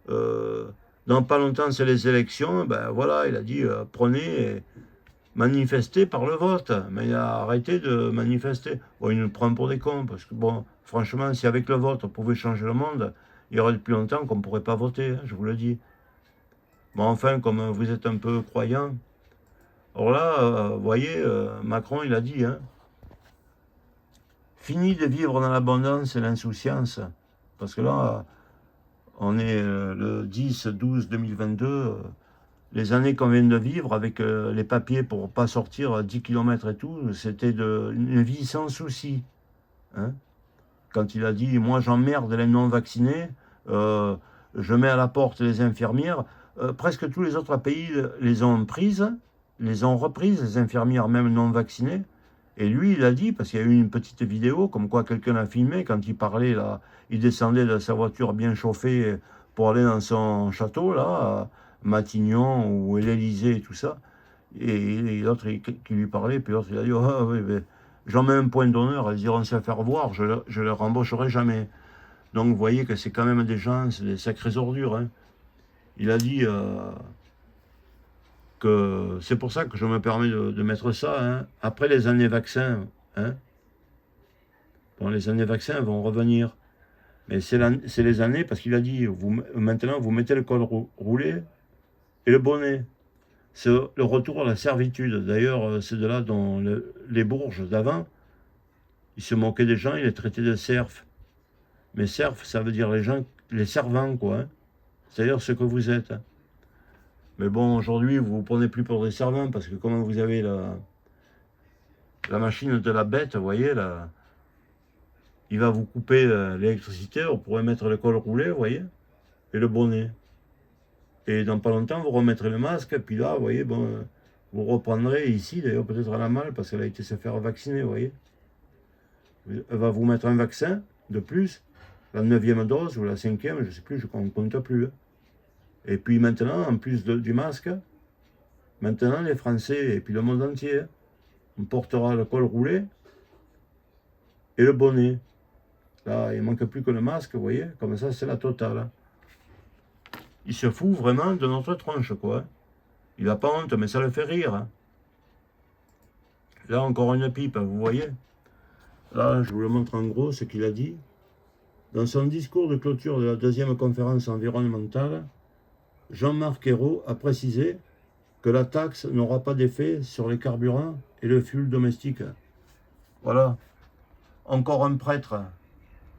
Dans pas longtemps, c'est les élections. Ben voilà, il a dit prenez. Manifester par le vote, mais il a arrêté de manifester. Bon, il nous prend pour des cons, parce que bon, franchement, si avec le vote on pouvait changer le monde, il y aurait depuis longtemps qu'on ne pourrait pas voter, hein, je vous le dis. Bon, enfin, comme vous êtes un peu croyant, alors là, vous voyez, Macron, il a dit, hein, fini de vivre dans l'abondance et l'insouciance, parce que là, on est le 10-12-2022, les années qu'on vient de vivre avec les papiers pour pas sortir à 10 km et tout, c'était une vie sans souci, hein. Quand il a dit, moi j'emmerde les non-vaccinés, je mets à la porte les infirmières, presque tous les autres pays les ont prises, les ont reprises, les infirmières même non-vaccinées. Et lui, il a dit, parce qu'il y a eu une petite vidéo, comme quoi quelqu'un l'a filmé, quand il parlait, là, il descendait de sa voiture bien chauffée pour aller dans son château, là, à Matignon ou l'Élysée et tout ça. Et l'autre qui lui parlait, puis l'autre il a dit, ah oui, mais j'en mets un point d'honneur, ils iront se faire voir, je ne les rembaucherai jamais. Donc vous voyez que c'est quand même des gens, c'est des sacrées ordures, hein. Il a dit que c'est pour ça que je me permets de mettre ça, hein. Après les années vaccins, hein, bon, les années vaccins vont revenir. Mais c'est les années, parce qu'il a dit, maintenant vous mettez le col roulé et le bonnet. C'est le retour à la servitude. D'ailleurs, c'est de là dont les Bourges d'avant, ils se moquaient des gens, ils les traitaient de serfs. Mais serfs, ça veut dire les gens, les servants, quoi, hein. C'est-à-dire ce que vous êtes, hein. Mais bon, aujourd'hui, vous ne vous prenez plus pour des servants, parce que comme vous avez la machine de la bête, vous voyez, là, il va vous couper l'électricité, vous pourrez mettre le col roulé, vous voyez, et le bonnet. Et dans pas longtemps, vous remettrez le masque, et puis là, vous voyez, bon, vous reprendrez ici, d'ailleurs peut-être à la malle, parce qu'elle a été se faire vacciner, vous voyez. Elle va vous mettre un vaccin de plus, la 9e dose ou la 5e, je ne sais plus, je ne compte plus, hein. Et puis maintenant, en plus du masque, maintenant les Français et puis le monde entier, on portera le col roulé et le bonnet. Là, il ne manque plus que le masque, vous voyez, comme ça, c'est la totale. Il se fout vraiment de notre tronche, quoi. Il n'a pas honte, mais ça le fait rire. Là, encore une pipe, vous voyez. Là, je vous le montre en gros, ce qu'il a dit. Dans son discours de clôture de la deuxième conférence environnementale, Jean-Marc Ayrault a précisé que la taxe n'aura pas d'effet sur les carburants et le fioul domestique. Voilà. Encore un prêtre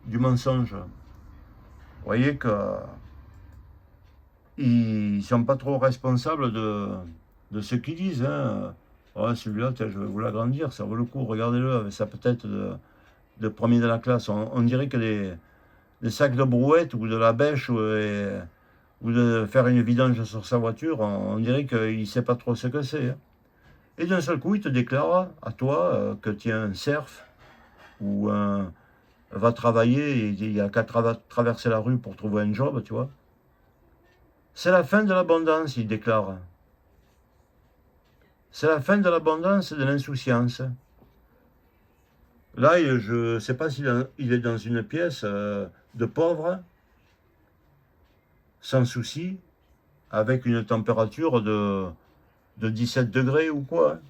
du mensonge. Vous voyez que ils ne sont pas trop responsables de ce qu'ils disent. Hein. Ouais, celui-là, je vais vous l'agrandir, ça vaut le coup. Regardez-le avec sa tête de premier de la classe. On dirait que des sacs de brouette ou de la bêche ou de faire une vidange sur sa voiture, on dirait qu'il ne sait pas trop ce que c'est. Hein. Et d'un seul coup, il te déclare à toi que tu es un serf ou va travailler et il n'y a qu'à traverser la rue pour trouver un job, tu vois. C'est la fin de l'abondance, il déclare. C'est la fin de l'abondance et de l'insouciance. Là, je ne sais pas s'il est dans une pièce de pauvre, sans souci, avec une température de 17 degrés ou quoi, hein,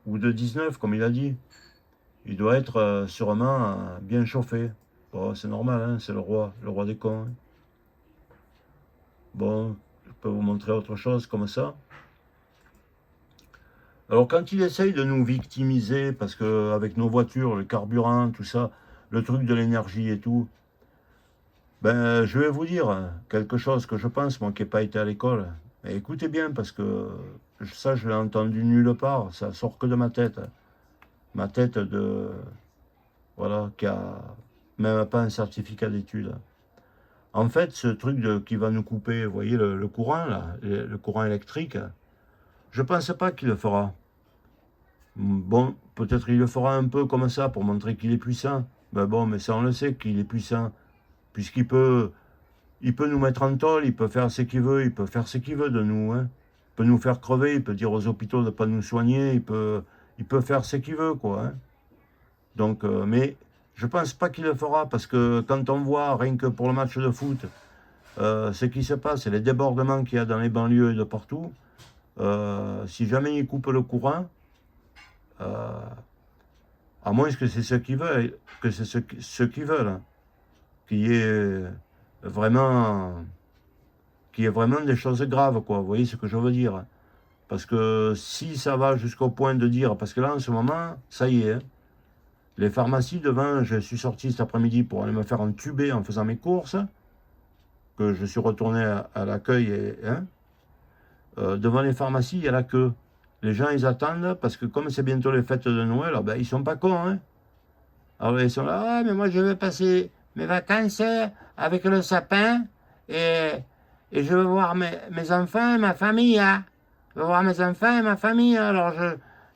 ou de 19, comme il a dit. Il doit être sûrement bien chauffé. Bon, c'est normal, hein, c'est le roi des cons. Hein. Bon, je peux vous montrer autre chose comme ça. Alors quand il essaye de nous victimiser, parce qu'avec nos voitures, le carburant, tout ça, le truc de l'énergie et tout, ben je vais vous dire quelque chose que je pense, moi qui n'ai pas été à l'école. Mais écoutez bien, parce que ça je l'ai entendu nulle part, ça sort que de ma tête. Ma tête de... Voilà, qui a même pas un certificat d'études. En fait, ce truc qui va nous couper, vous voyez, le courant, là, le courant électrique, je ne pense pas qu'il le fera. Bon, peut-être il le fera un peu comme ça pour montrer qu'il est puissant. Ben bon, mais ça on le sait qu'il est puissant. Puisqu'il peut nous mettre en tôle, il peut faire ce qu'il veut, il peut faire ce qu'il veut de nous. Hein. Il peut nous faire crever, il peut dire aux hôpitaux de ne pas nous soigner, il peut faire ce qu'il veut, quoi. Hein. Donc, mais je pense pas qu'il le fera, parce que quand on voit, rien que pour le match de foot, ce qui se passe, les débordements qu'il y a dans les banlieues et de partout, si jamais ils coupent le courant, à moins que c'est ce qu'ils veulent, qu'ils veulent, hein, qu'il y ait vraiment, des choses graves, quoi. Vous voyez ce que je veux dire? Parce que si ça va jusqu'au point de dire, parce que là en ce moment, ça y est, hein, les pharmacies devant, je suis sorti cet après-midi pour aller me faire entuber en faisant mes courses, que je suis retourné à l'accueil, hein, devant les pharmacies, il y a la queue. Les gens, ils attendent, parce que comme c'est bientôt les fêtes de Noël, ben, ils sont pas cons, hein. Alors ils sont là, ah, mais moi je vais passer mes vacances avec le sapin, et, je vais voir mes enfants et ma famille, hein. Je vais voir mes enfants et ma famille, alors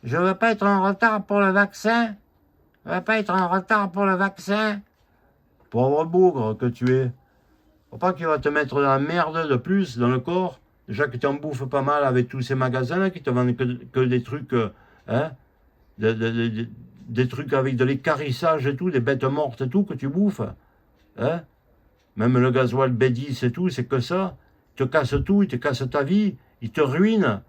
je ne veux pas être en retard pour le vaccin. Je ne veux pas être en retard pour le vaccin. Pauvre bougre que tu es. Faut pas qu'il va te mettre de la merde de plus dans le corps. Déjà que tu en bouffes pas mal avec tous ces magasins qui te vendent que des trucs, hein, des trucs avec de l'écarissage et tout, des bêtes mortes et tout que tu bouffes. Hein. Même le gasoil B10 et tout, c'est que ça. Il te casse tout, il te casse ta vie, il te ruine.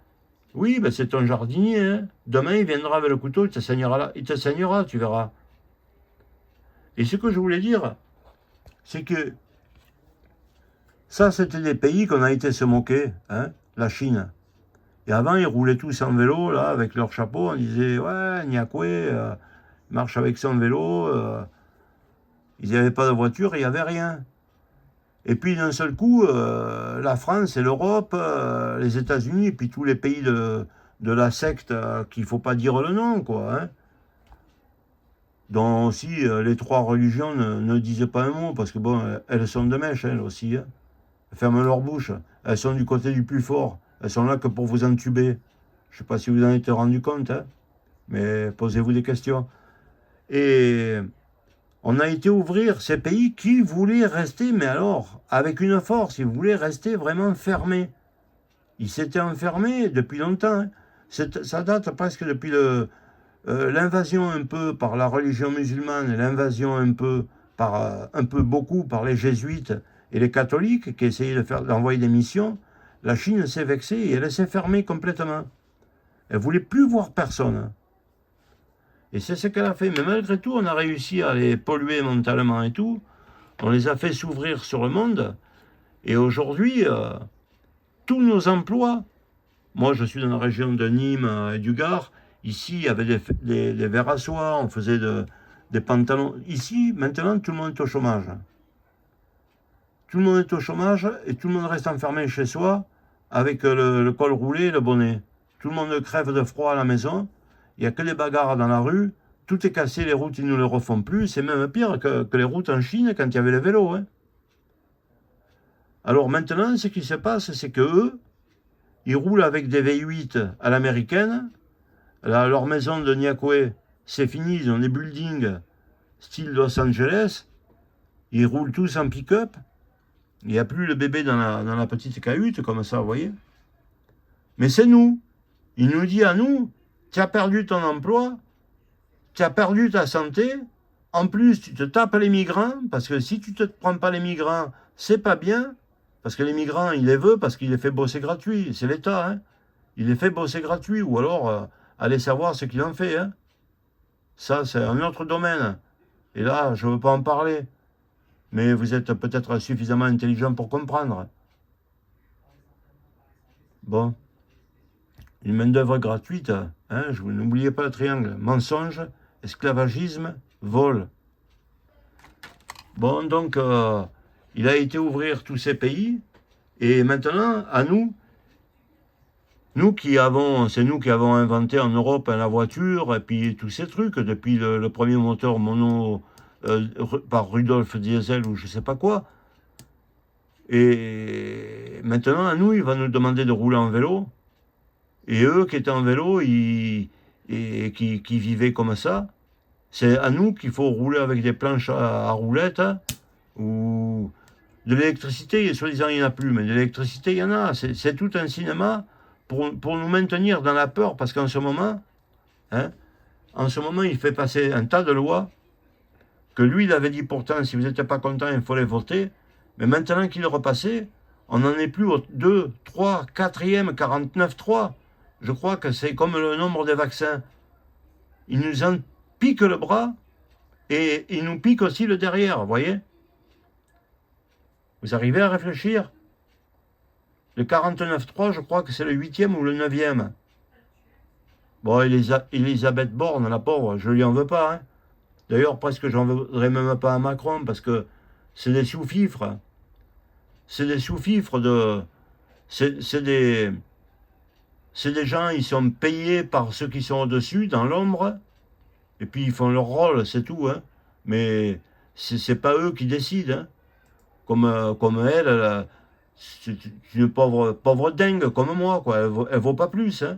Oui, ben c'est ton jardinier. Hein. Demain, il viendra avec le couteau, il te saignera, tu verras. Et ce que je voulais dire, c'est que ça, c'était des pays qu'on a été se moquer, hein, la Chine. Et avant, ils roulaient tous en vélo, là, avec leur chapeau. On disait, ouais, Niakwe, marche avec son vélo. Ils n'avaient pas de voiture, il n'y avait rien. Et puis, d'un seul coup, la France et l'Europe, les États-Unis, et puis tous les pays de la secte, qu'il ne faut pas dire le nom, quoi, hein, dont aussi les trois religions ne disent pas un mot, parce que bon, elles sont de mèche, elles aussi. Hein. Elles ferment leur bouche. Elles sont du côté du plus fort. Elles sont là que pour vous entuber. Je ne sais pas si vous en êtes rendu compte, hein, mais posez-vous des questions. Et on a été ouvrir ces pays qui voulaient rester, mais alors, avec une force, ils voulaient rester vraiment fermés. Ils s'étaient enfermés depuis longtemps. Hein. Ça date presque depuis l'invasion un peu par la religion musulmane et l'invasion un peu beaucoup par les jésuites et les catholiques qui essayaient d'envoyer des missions, la Chine s'est vexée et elle s'est fermée complètement. Elle ne voulait plus voir personne. Et c'est ce qu'elle a fait. Mais malgré tout, on a réussi à les polluer mentalement et tout. On les a fait s'ouvrir sur le monde. Et aujourd'hui, tous nos emplois, moi je suis dans la région de Nîmes et du Gard, ici il y avait des verres à soie, on faisait des pantalons. Ici, maintenant, tout le monde est au chômage. Tout le monde est au chômage et tout le monde reste enfermé chez soi avec le col roulé et le bonnet. Tout le monde crève de froid à la maison. Il n'y a que des bagarres dans la rue. Tout est cassé, les routes, ils ne le refont plus. C'est même pire que les routes en Chine quand il y avait les vélos. Hein. Alors maintenant, ce qui se passe, c'est que eux, ils roulent avec des V8 à l'américaine. Là, leur maison de Niakoué, c'est fini. Ils ont des buildings style Los Angeles. Ils roulent tous en pick-up. Il n'y a plus le bébé dans la petite cahute, comme ça, vous voyez. Mais c'est nous. Il nous dit à nous, tu as perdu ton emploi, tu as perdu ta santé, en plus tu te tapes les migrants, parce que si tu ne te prends pas les migrants, c'est pas bien, parce que les migrants, il les veut, parce qu'il les fait bosser gratuit. C'est l'État, hein. Il les fait bosser gratuit, ou alors, allez savoir ce qu'il en fait, hein. Ça, c'est un autre domaine. Et là, je ne veux pas en parler. Mais vous êtes peut-être suffisamment intelligent pour comprendre. Bon, une main-d'œuvre gratuite, hein, n'oubliez pas le triangle. Mensonge, esclavagisme, vol. Bon, donc, il a été ouvrir tous ces pays, et maintenant, à nous, c'est nous qui avons inventé en Europe la voiture, et puis tous ces trucs, depuis le premier moteur mono par Rudolf Diesel ou je sais pas quoi. Et maintenant, à nous, il va nous demander de rouler en vélo. Et eux qui étaient en vélo et qui vivaient comme ça, c'est à nous qu'il faut rouler avec des planches à roulettes hein, ou de l'électricité, soi-disant il n'y en a plus, mais de l'électricité il y en a. C'est tout un cinéma pour nous maintenir dans la peur, parce qu'en ce moment, hein, il fait passer un tas de lois que lui, il avait dit pourtant, si vous n'êtes pas content, il faut les voter. Mais maintenant qu'il est repassé, on n'en est plus au 2, 3, 4e, 49-3. Je crois que c'est comme le nombre des vaccins. Il nous en pique le bras et il nous pique aussi le derrière, vous voyez? Vous arrivez à réfléchir? Le 49-3, je crois que c'est le 8e ou le 9e. Bon, Elisabeth Borne, la pauvre, je lui en veux pas. Hein. D'ailleurs, presque j'en voudrais même pas à Macron parce que c'est des sous-fifres. C'est des sous-fifres de. C'est des gens, ils sont payés par ceux qui sont au-dessus, dans l'ombre, et puis ils font leur rôle, c'est tout. Hein. Mais c'est pas eux qui décident. Hein. Comme elle, c'est une pauvre dingue comme moi, quoi. Elle vaut pas plus. Hein.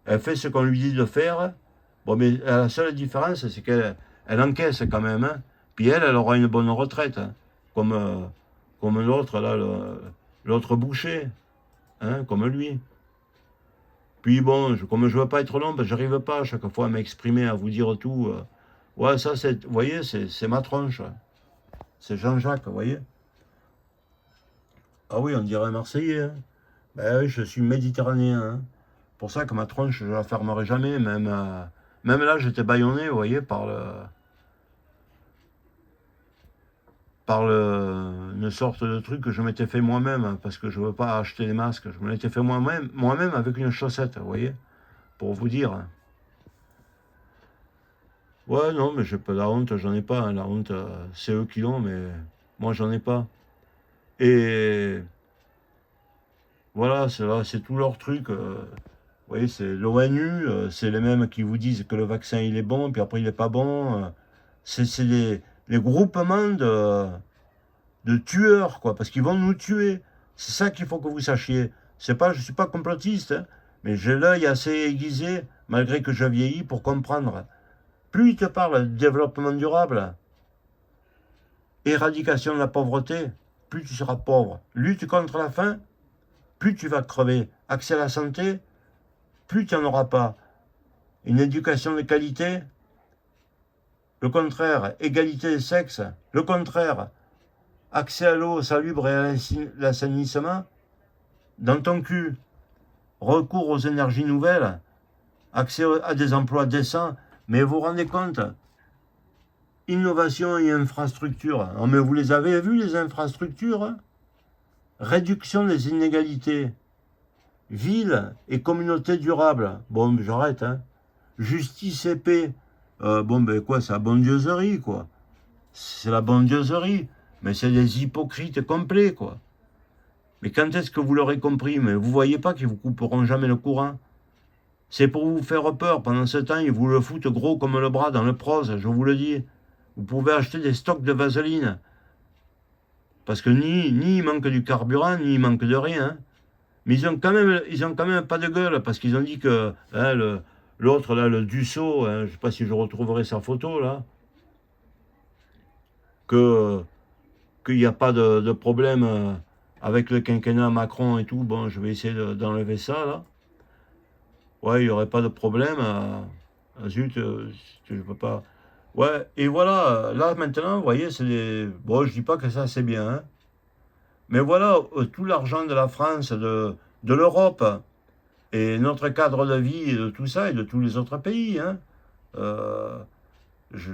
Elle fait ce qu'on lui dit de faire. Bon, mais la seule différence, c'est qu'elle encaisse quand même. Hein. Puis elle aura une bonne retraite. Hein. Comme l'autre, là, l'autre boucher. Hein, comme lui. Puis bon, comme je veux pas être long, ben, j'arrive pas à chaque fois à m'exprimer, à vous dire tout. Ouais, ça, vous voyez, c'est ma tronche. C'est Jean-Jacques, vous voyez. Ah oui, on dirait un Marseillais. Hein. Ben oui, je suis méditerranéen. Hein. Pour ça que ma tronche, je la fermerai jamais. Même là, j'étais bâillonné, vous voyez, une sorte de truc que je m'étais fait moi-même, hein, parce que je veux pas acheter des masques. Je me l'étais fait moi-même avec une chaussette, vous voyez, pour vous dire. Hein. Ouais, non, mais j'ai pas la honte, j'en ai pas. Hein. La honte, c'est eux qui l'ont, mais moi, j'en ai pas. Et voilà, c'est tout leur truc. Vous voyez, c'est l'ONU, c'est les mêmes qui vous disent que le vaccin, il est bon, puis après, il est pas bon. C'est les groupements de tueurs, quoi, parce qu'ils vont nous tuer. C'est ça qu'il faut que vous sachiez. C'est pas, je suis pas complotiste, hein, mais j'ai l'œil assez aiguisé, malgré que je vieillis, pour comprendre. Plus il te parle de développement durable, éradication de la pauvreté, plus tu seras pauvre. Lutte contre la faim, plus tu vas crever. Accès à la santé, plus tu n'en auras pas. une éducation de qualité. Le contraire, égalité des sexes. Le contraire, accès à l'eau salubre et à l'assainissement. Dans ton cul, recours aux énergies nouvelles, accès à des emplois décents. Mais vous vous rendez compte, innovation et infrastructure. Oh, mais vous les avez vues, les infrastructures? Réduction des inégalités. Ville et communauté durable. Bon, j'arrête, hein. Justice et paix. Bon, ben quoi, c'est la bondieuserie, quoi. C'est la bondieuserie. Mais c'est des hypocrites complets, quoi. Mais quand est-ce que vous l'aurez compris? Mais vous voyez pas qu'ils vous couperont jamais le courant? C'est pour vous faire peur. Pendant ce temps, ils vous le foutent gros comme le bras dans le prose, je vous le dis. Vous pouvez acheter des stocks de vaseline. Parce que ni il manque du carburant, ni il manque de rien, hein. Mais ils ont quand même pas de gueule, parce qu'ils ont dit que hein, l'autre, là, le Dussault, hein, je ne sais pas si je retrouverai sa photo, là, qu'il n'y a pas de problème avec le quinquennat Macron et tout. Bon, je vais essayer d'enlever ça, là. Ouais, il n'y aurait pas de problème. Zut, je peux pas... Ouais, et voilà, là, maintenant, vous voyez, c'est des... Bon, je dis pas que ça, c'est bien, hein. Mais voilà, tout l'argent de la France, de l'Europe, et notre cadre de vie, et de tout ça, et de tous les autres pays, hein. Euh,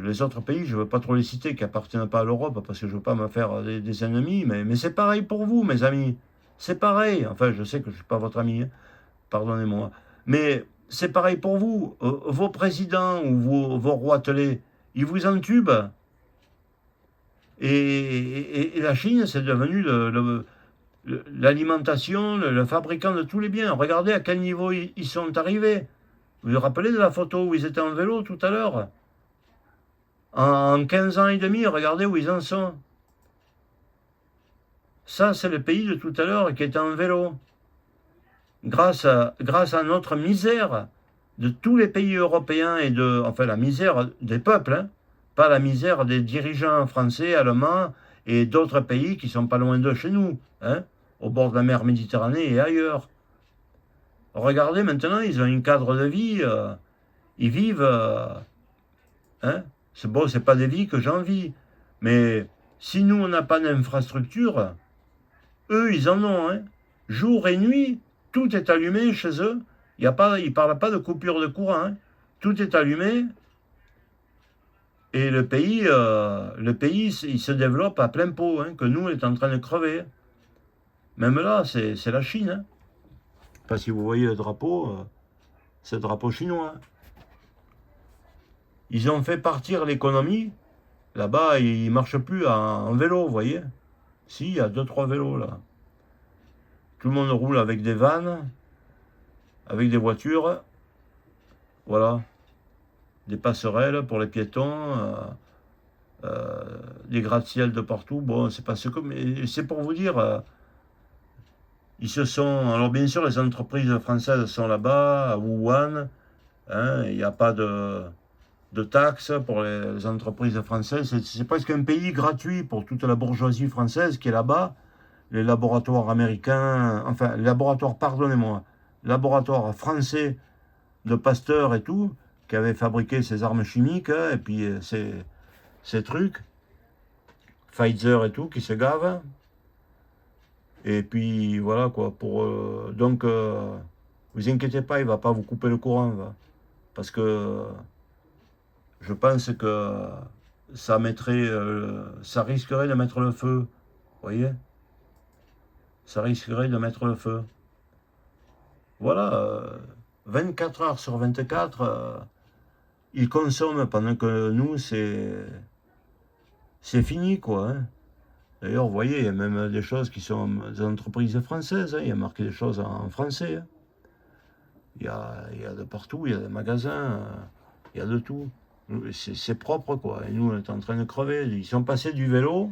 les autres pays, je ne veux pas trop les citer, qui appartiennent pas à l'Europe, parce que je ne veux pas me faire des ennemis, mais c'est pareil pour vous, mes amis. C'est pareil. Enfin, je sais que je ne suis pas votre ami, hein, pardonnez-moi. Mais c'est pareil pour vous. Vos présidents ou vos roitelets, ils vous entubent. Et la Chine, c'est devenu l'alimentation, le fabricant de tous les biens. Regardez à quel niveau ils sont arrivés. Vous vous rappelez de la photo où ils étaient en vélo tout à l'heure? En 15 ans et demi, regardez où ils en sont. Ça, c'est le pays de tout à l'heure qui était en vélo. Grâce à notre misère de tous les pays européens enfin la misère des peuples, hein, pas la misère des dirigeants français, allemands et d'autres pays qui sont pas loin de chez nous, hein, au bord de la mer Méditerranée et ailleurs. Regardez maintenant, ils ont un cadre de vie, ils vivent, hein, c'est bon, c'est pas des vies que j'envie, mais si nous on n'a pas d'infrastructure, eux ils en ont, hein, jour et nuit, tout est allumé chez eux. Ils ne parlent pas de coupure de courant, hein. Tout est allumé et le pays, il se développe à plein pot, hein, que nous, on est en train de crever. Même là, c'est la Chine, hein. Pas si vous voyez le drapeau, c'est le drapeau chinois, hein. Ils ont fait partir l'économie. Là-bas, ils ne marchent plus en vélo, vous voyez. Si, il y a 2-3 vélos là. Tout le monde roule avec des vannes, avec des voitures. Voilà. Des passerelles pour les piétons, des gratte-ciel de partout. Bon, c'est pas ce que... Mais c'est pour vous dire, ils se sont... Alors bien sûr, les entreprises françaises sont là-bas, à Wuhan. Hein, il n'y a pas de taxes pour les entreprises françaises. C'est presque un pays gratuit pour toute la bourgeoisie française qui est là-bas. Les laboratoires américains... Enfin, les laboratoires, pardonnez-moi, laboratoires français de Pasteur et tout, qui avaient fabriqué ces armes chimiques, hein, et puis ces trucs, Pfizer et tout, qui se gavent. Et puis voilà quoi. Donc, vous inquiétez pas, il va pas vous couper le courant, parce que je pense que ça risquerait de mettre le feu. Vous voyez? Ça risquerait de mettre le feu. Voilà. 24 heures sur 24, ils consomment pendant que nous, c'est fini, quoi, hein. D'ailleurs, vous voyez, il y a même des choses qui sont des entreprises françaises, hein. Il y a marqué des choses en français, hein. Il y a de partout, il y a des magasins, il y a de tout. C'est propre, quoi. Et nous, on est en train de crever. Ils sont passés du vélo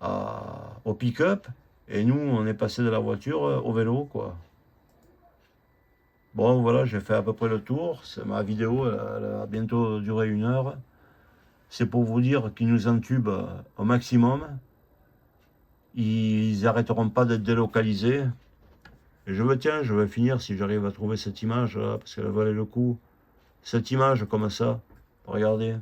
au pick-up, et nous, on est passé de la voiture au vélo, quoi. Bon, voilà, j'ai fait à peu près le tour. Ma vidéo, elle va bientôt durer 1 heure. C'est pour vous dire qu'ils nous entubent au maximum. Ils n'arrêteront pas d'être délocalisés. Et je vais finir si j'arrive à trouver cette image là, parce qu'elle valait le coup. cette image comme ça. Regardez.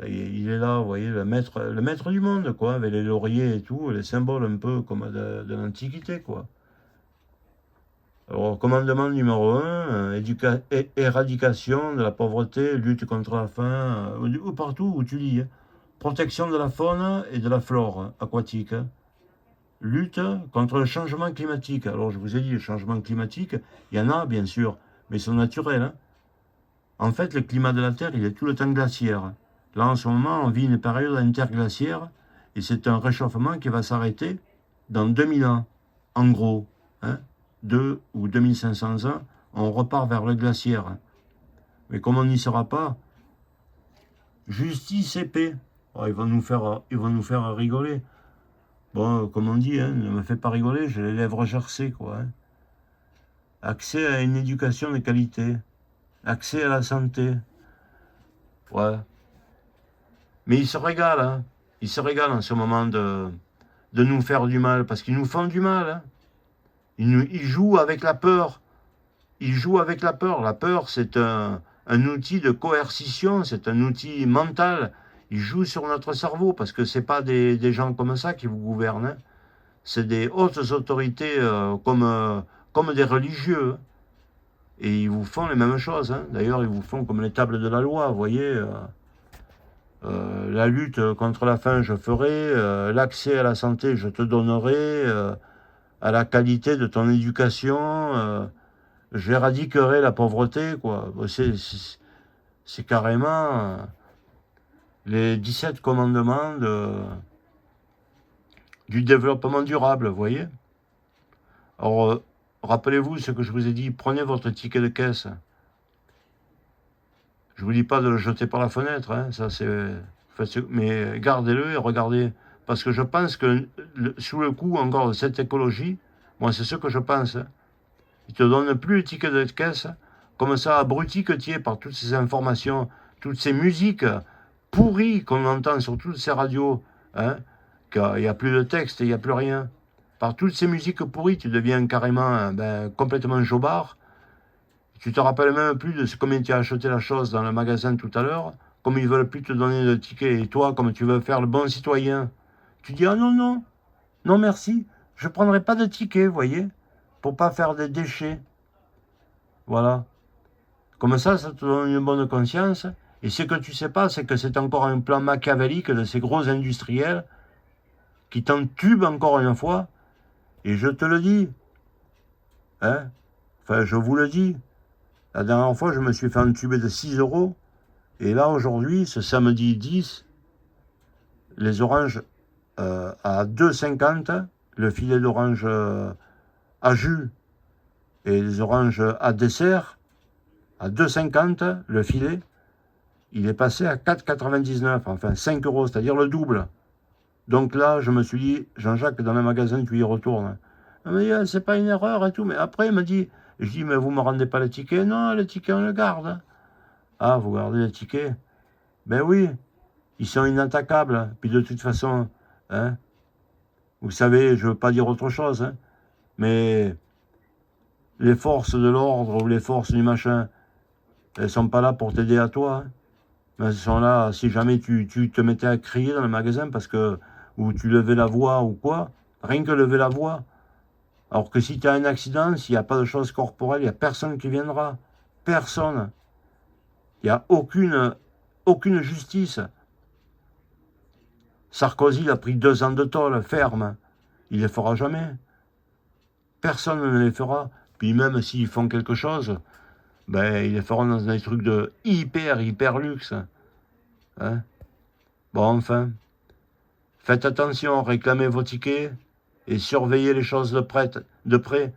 Il est là, vous voyez, le maître du monde, quoi, avec les lauriers et tout, les symboles un peu comme de l'Antiquité, quoi. Alors, commandement numéro 1, éradication de la pauvreté, lutte contre la faim, partout où tu lis, hein. Protection de la faune et de la flore aquatique, hein. Lutte contre le changement climatique. Alors, je vous ai dit, le changement climatique, il y en a, bien sûr, mais ils sont naturels, hein. En fait, le climat de la Terre, il est tout le temps glaciaire. Là, en ce moment, on vit une période interglaciaire et c'est un réchauffement qui va s'arrêter dans 2000 ans, en gros. Hein, 2 ou 2500 ans, on repart vers le glaciaire. Mais comme on n'y sera pas, justice et paix. Oh, ils vont nous faire rigoler. Bon, comme on dit, hein, ne me fais pas rigoler, j'ai les lèvres gercées, quoi. Hein. Accès à une éducation de qualité. Accès à la santé. Ouais. Mais ils se régalent, hein. Ils se régalent en ce moment de nous faire du mal, parce qu'ils nous font du mal, hein. Ils jouent avec la peur. Ils jouent avec la peur. La peur, c'est un outil de coercition, c'est un outil mental. Ils jouent sur notre cerveau, parce que c'est pas des gens comme ça qui vous gouvernent, hein. C'est des hautes autorités comme des religieux, hein. Et ils vous font les mêmes choses, hein. D'ailleurs, ils vous font comme les tables de la loi, vous voyez. La lutte contre la faim, je ferai. L'accès à la santé, je te donnerai. À la qualité de ton éducation, j'éradiquerai la pauvreté, quoi. Bon, c'est carrément les 17 commandements du développement durable, vous voyez. Alors, rappelez-vous ce que je vous ai dit, prenez votre ticket de caisse. Je vous dis pas de le jeter par la fenêtre, hein, ça c'est... Mais gardez-le et regardez. Parce que je pense que sous le coup encore de cette écologie, moi c'est ce que je pense, hein. Ils te donnent plus le ticket de caisse, comme ça abruti que tu es par toutes ces informations, toutes ces musiques pourries qu'on entend sur toutes ces radios, hein, qu'il n'y a plus de texte, il n'y a plus rien. Par toutes ces musiques pourries, tu deviens carrément complètement jobard. Tu te rappelles même plus de combien tu as acheté la chose dans le magasin tout à l'heure, comme ils veulent plus te donner de ticket. Et toi, comme tu veux faire le bon citoyen, tu dis ah non, non, non merci, je ne prendrai pas de ticket, vous voyez, pour pas faire des déchets. Voilà. Comme ça te donne une bonne conscience. Et ce que tu sais pas, c'est que c'est encore un plan machiavélique de ces gros industriels qui t'entubent encore une fois. Et je te le dis, hein, enfin je vous le dis, la dernière fois je me suis fait entuber de 6 euros. Et là aujourd'hui, ce samedi 10, les oranges à 2,50, le filet d'orange à jus et les oranges à dessert, à 2,50 le filet, il est passé à 4,99, enfin 5 euros, c'est-à-dire le double. Donc là, je me suis dit, Jean-Jacques, dans le magasin, tu y retournes. Il m'a dit, ah, c'est pas une erreur et tout. Mais après, il m'a dit, je dis, mais vous me rendez pas le ticket? Non, le ticket, on le garde. Ah, vous gardez le ticket? Ben oui, ils sont inattaquables. Puis de toute façon, hein, vous savez, je veux pas dire autre chose, hein, mais les forces de l'ordre ou les forces du machin, elles sont pas là pour t'aider à toi, hein. Mais elles sont là si jamais tu te mettais à crier dans le magasin parce que, ou tu levais la voix ou quoi, rien que lever la voix. Alors que si tu as un accident, s'il n'y a pas de choses corporelles, il n'y a personne qui viendra. Personne. Il n'y a aucune justice. Sarkozy, il a pris 2 ans de tôle, ferme. Il ne les fera jamais. Personne ne les fera. Puis même s'ils font quelque chose, ben, ils les feront dans des trucs de hyper luxe. Hein. Bon, enfin, faites attention, réclamez vos tickets et surveillez les choses de près.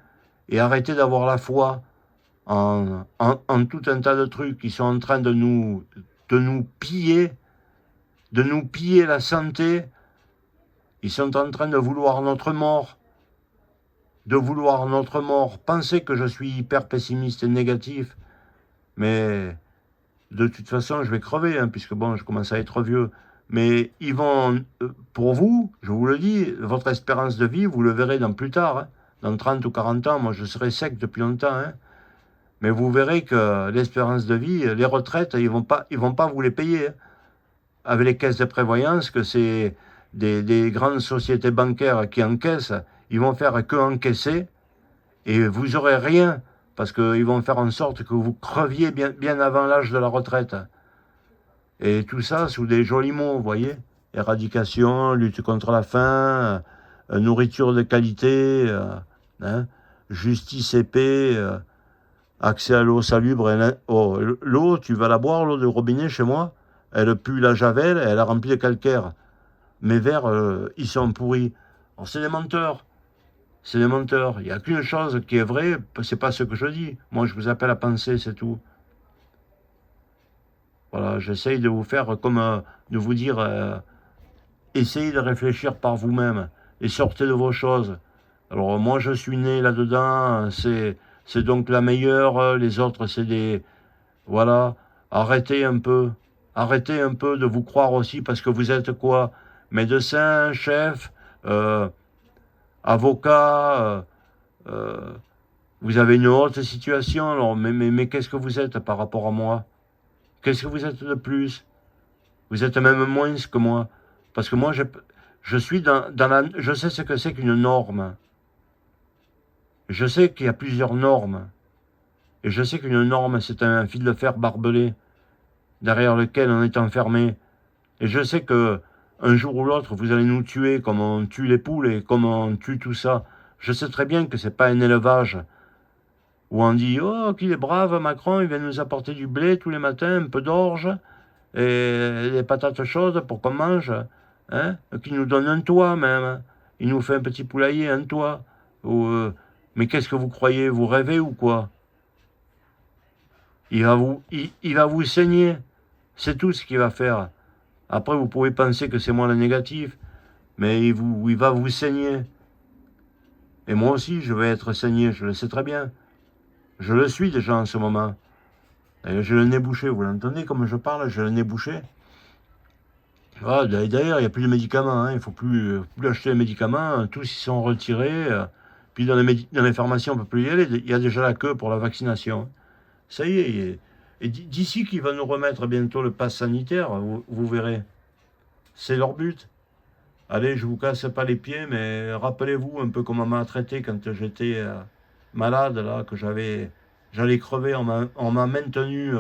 Et arrêtez d'avoir la foi en tout un tas de trucs qui sont en train de nous piller, la santé. Ils sont en train de vouloir notre mort. Pensez que je suis hyper pessimiste et négatif, mais de toute façon, je vais crever, hein, puisque bon, je commence à être vieux. Mais ils vont, pour vous, je vous le dis, votre espérance de vie, vous le verrez dans plus tard, hein, dans 30 ou 40 ans, moi je serai sec depuis longtemps, hein. Mais vous verrez que l'espérance de vie, les retraites, ils vont pas vous les payer, hein. Avec les caisses de prévoyance, que c'est des grandes sociétés bancaires qui encaissent, ils vont faire que encaisser et vous aurez rien parce qu'ils vont faire en sorte que vous creviez bien avant l'âge de la retraite. Et tout ça sous des jolis mots, vous voyez. Éradication, lutte contre la faim, nourriture de qualité, hein, justice et paix, accès à l'eau salubre. Oh, l'eau, tu vas la boire, l'eau de robinet chez moi. Elle pue la javel, elle est remplie de calcaire. Mes verres, ils sont pourris. Alors c'est des menteurs. C'est des menteurs. Il n'y a qu'une chose qui est vraie, c'est pas ce que je dis. Moi, je vous appelle à penser, c'est tout. Voilà, j'essaye de vous faire comme, de vous dire, essayez de réfléchir par vous-même et sortez de vos choses. Alors moi, je suis né là-dedans, c'est donc la meilleure, les autres, c'est des... Voilà, arrêtez un peu de vous croire aussi parce que vous êtes quoi? Médecin, chef, euh, avocat, euh, vous avez une haute situation, alors, mais qu'est-ce que vous êtes par rapport à moi? Qu'est-ce que vous êtes de plus? Vous êtes même moins que moi. Parce que moi, je suis dans la... Je sais ce que c'est qu'une norme. Je sais qu'il y a plusieurs normes. Et je sais qu'une norme, c'est un fil de fer barbelé, derrière lequel on est enfermé. Et je sais que un jour ou l'autre, vous allez nous tuer comme on tue les poules et comme on tue tout ça. Je sais très bien que c'est pas un élevage où on dit oh qu'il est brave Macron, il vient nous apporter du blé tous les matins, un peu d'orge et des patates chaudes pour qu'on mange, hein, qu'il nous donne un toit même. Il nous fait un petit poulailler, un toit. Mais qu'est-ce que vous croyez? Vous rêvez ou quoi? Il va vous saigner. C'est tout ce qu'il va faire. Après, vous pouvez penser que c'est moi le négatif, mais il va vous saigner. Et moi aussi, je vais être saigné, je le sais très bien. Je le suis déjà en ce moment. D'ailleurs, j'ai le nez bouché, vous l'entendez comme je parle, j'ai le nez bouché. Ah, d'ailleurs, il n'y a plus de médicaments, hein, il ne faut plus acheter les médicaments, tous ils sont retirés. Puis dans les pharmacies, on ne peut plus y aller, il y a déjà la queue pour la vaccination. Ça y est, et d'ici qu'ils vont nous remettre bientôt le pass sanitaire, vous verrez. C'est leur but. Allez, je vous casse pas les pieds, mais rappelez-vous un peu comment on m'a traité quand j'étais malade, là, j'allais crever, on m'a maintenu,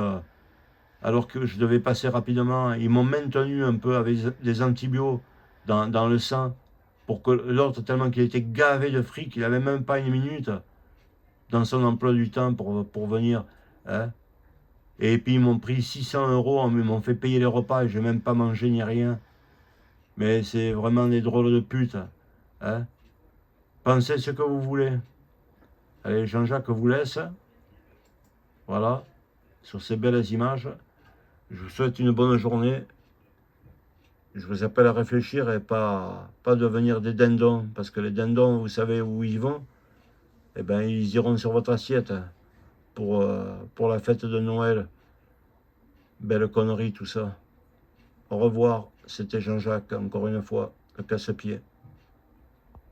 alors que je devais passer rapidement. Ils m'ont maintenu un peu avec des antibiotiques dans le sang, pour que l'autre, tellement qu'il était gavé de fric, il n'avait même pas une minute dans son emploi du temps pour venir, hein. Et puis ils m'ont pris 600 euros, ils m'ont fait payer les repas et je n'ai même pas mangé ni rien. Mais c'est vraiment des drôles de putes, hein. Pensez ce que vous voulez. Allez, Jean-Jacques vous laisse. Voilà, sur ces belles images. Je vous souhaite une bonne journée. Je vous appelle à réfléchir et pas devenir des dindons. Parce que les dindons, vous savez où ils vont? Eh bien, ils iront sur votre assiette pour la fête de Noël. Belle connerie, tout ça. Au revoir, c'était Jean-Jacques, encore une fois, le casse-pied.